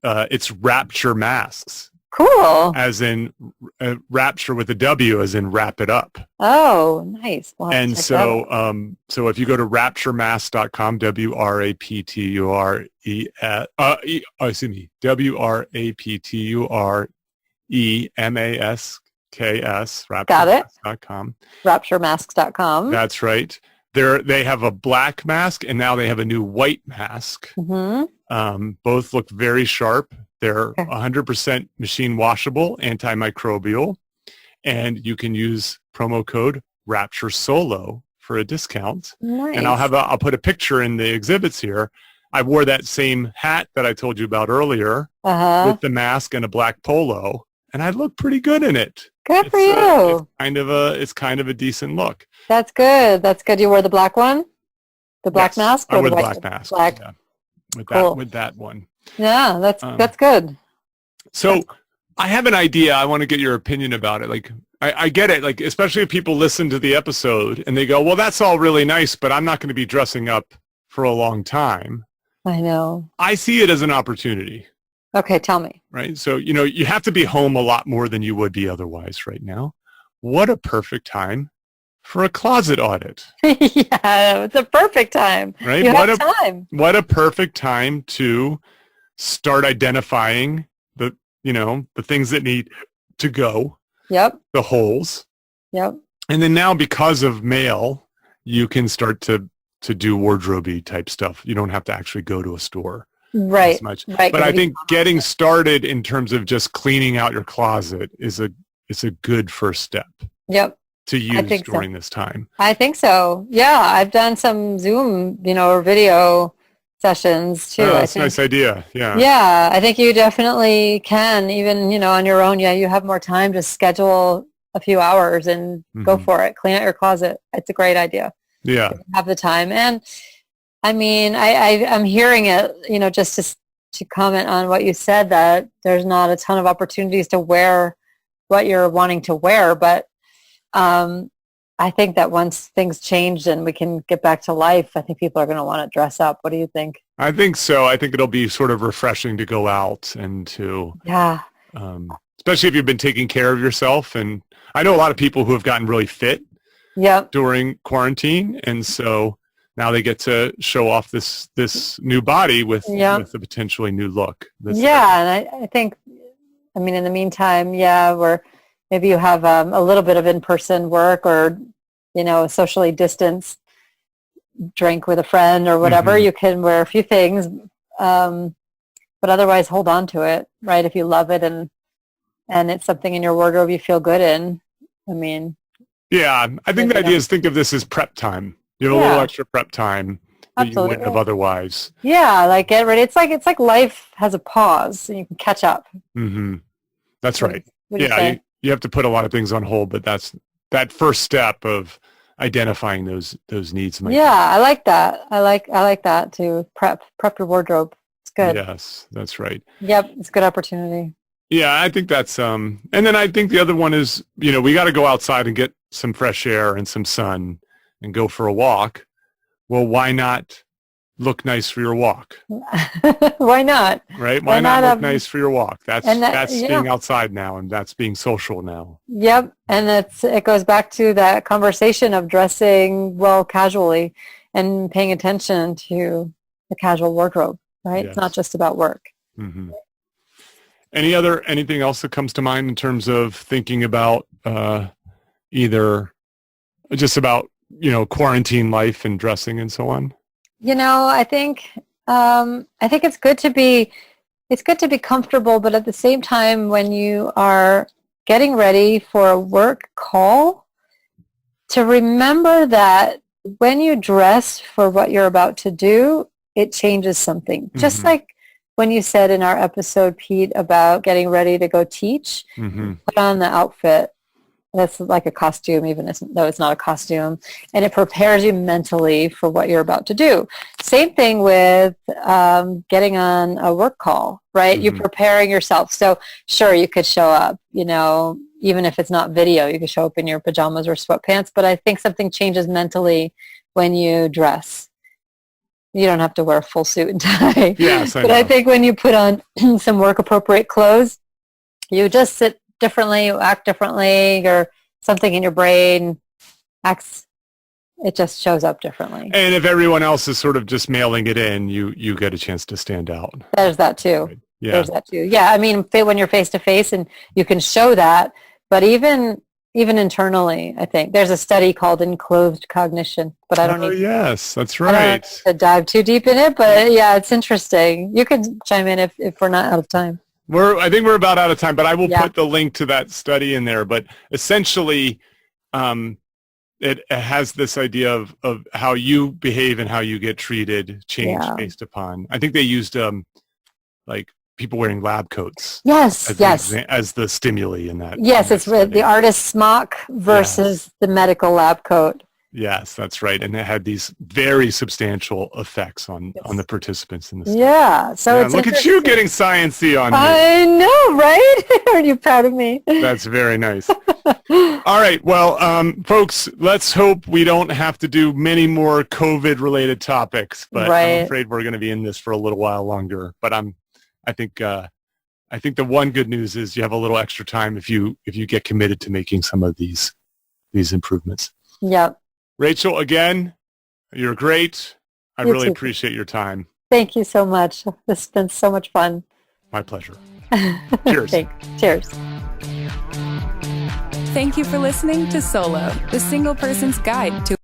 Rapture Masks, Cool. as in Rapture with a W, as in wrap it up. Oh, nice. Well, And so if you go to rapturemask.com, WRAPTUREMASKS, Got it. rapturemask.com. Rapturemasks.com. That's right. They have a black mask, and now they have a new white mask. Both look very sharp. They're 100% machine washable, antimicrobial, and you can use promo code Rapture Solo for a discount. Nice. And I'll put a picture in the exhibits here. I wore that same hat that I told you about earlier with the mask and a black polo, and I look pretty good in it. Good for you. It's kind of a decent look. That's good. That's good. You wear the black one? The black mask? I or wear the white black one? mask. Black. Yeah. Cool. With that one. Yeah, that's good. So I have an idea. I want to get your opinion about it. Like, I get it. Like, especially if people listen to the episode and they go, well, that's all really nice, but I'm not going to be dressing up for a long time. I know. I see it as an opportunity. Okay, tell me. Right. So, you have to be home a lot more than you would be otherwise right now. What a perfect time for a closet audit. Yeah, it's a perfect time. Right? You have time. What a perfect time to start identifying the things that need to go. Yep. The holes. Yep. And then now, because of mail, you can start to do wardrobe-y type stuff. You don't have to actually go to a store. Right. As much. Right. But I think getting started in terms of just cleaning out your closet is a good first step. Yep. To use during this time. I think so. Yeah, I've done some Zoom, or video sessions too. Oh, that's a nice idea. Yeah. Yeah, I think you definitely can, even, on your own. Yeah, you have more time to schedule a few hours and go for it. Clean out your closet. It's a great idea. Yeah. Have the time. And I mean, I'm hearing it, just to comment on what you said, that there's not a ton of opportunities to wear what you're wanting to wear, but I think that once things change and we can get back to life, I think people are going to want to dress up. What do you think? I think so. I think it'll be sort of refreshing to go out and to, especially if you've been taking care of yourself. And I know a lot of people who have gotten really fit during quarantine. And so now they get to show off this new body with a potentially new look. And I think, in the meantime, where maybe you have a little bit of in-person work or, socially distanced drink with a friend or whatever, you can wear a few things, but otherwise hold on to it, right? If you love it and it's something in your wardrobe you feel good in. I think the idea is think of this as prep time. You have a little extra prep time that you wouldn't have otherwise. Yeah, like get ready. It's like life has a pause and you can catch up. That's right. You have to put a lot of things on hold, but that's that first step of identifying those needs. I like that. I like that to prep your wardrobe. It's good. Yes, that's right. Yep, it's a good opportunity. Yeah, I think that's and then I think the other one is, we got to go outside and get some fresh air and some sun and go for a walk. Well, why not look nice for your walk? Why not? Right? Why not look nice for your walk? That's being outside now, and that's being social now. Yep, and it goes back to that conversation of dressing well casually and paying attention to the casual wardrobe, right? Yes. It's not just about work. Anything else that comes to mind in terms of thinking about either just about quarantine life and dressing and so on? I think it's good to be comfortable, but at the same time, when you are getting ready for a work call, to remember that when you dress for what you're about to do, it changes something. Mm-hmm. Just like when you said in our episode, Pete, about getting ready to go teach, mm-hmm. put on the outfit that's like a costume, even though it's not a costume, and it prepares you mentally for what you're about to do. Same thing with getting on a work call, right? Mm-hmm. You're preparing yourself. So sure, you could show up, even if it's not video, you could show up in your pajamas or sweatpants, but I think something changes mentally when you dress. You don't have to wear a full suit and tie. Yes, but I think when you put on some work-appropriate clothes, you just sit differently, you act differently, or something in your brain acts, it just shows up differently. And if everyone else is sort of just mailing it in, you get a chance to stand out. There's that too. Right. Yeah. There's that too. Yeah, I mean, when you're face-to-face and you can show that, but even internally, I think there's a study called enclothed cognition, but I don't need. Yes, that's right. I don't have to dive too deep in it, but yeah, it's interesting. You can chime in if we're not out of time. I think we're about out of time, but I will put the link to that study in there. But essentially, it has this idea of how you behave and how you get treated change based upon. I think they used like people wearing lab coats. Yes, as the stimuli in that. Yes, it's the artist smock versus the medical lab coat. Yes, that's right. And it had these very substantial effects on the participants in the study. Yeah. So it's look at you getting sciencey on me. I know, right? Are you proud of me? That's very nice. All right. Well, folks, let's hope we don't have to do many more COVID-related topics, but I'm afraid we're going to be in this for a little while longer. But I think the one good news is you have a little extra time if you get committed to making some of these improvements. Yep. Rachel, again, you're great. I really appreciate your time. Thank you so much. This has been so much fun. My pleasure. Cheers. Cheers. Thank you for listening to Solo, the single person's guide to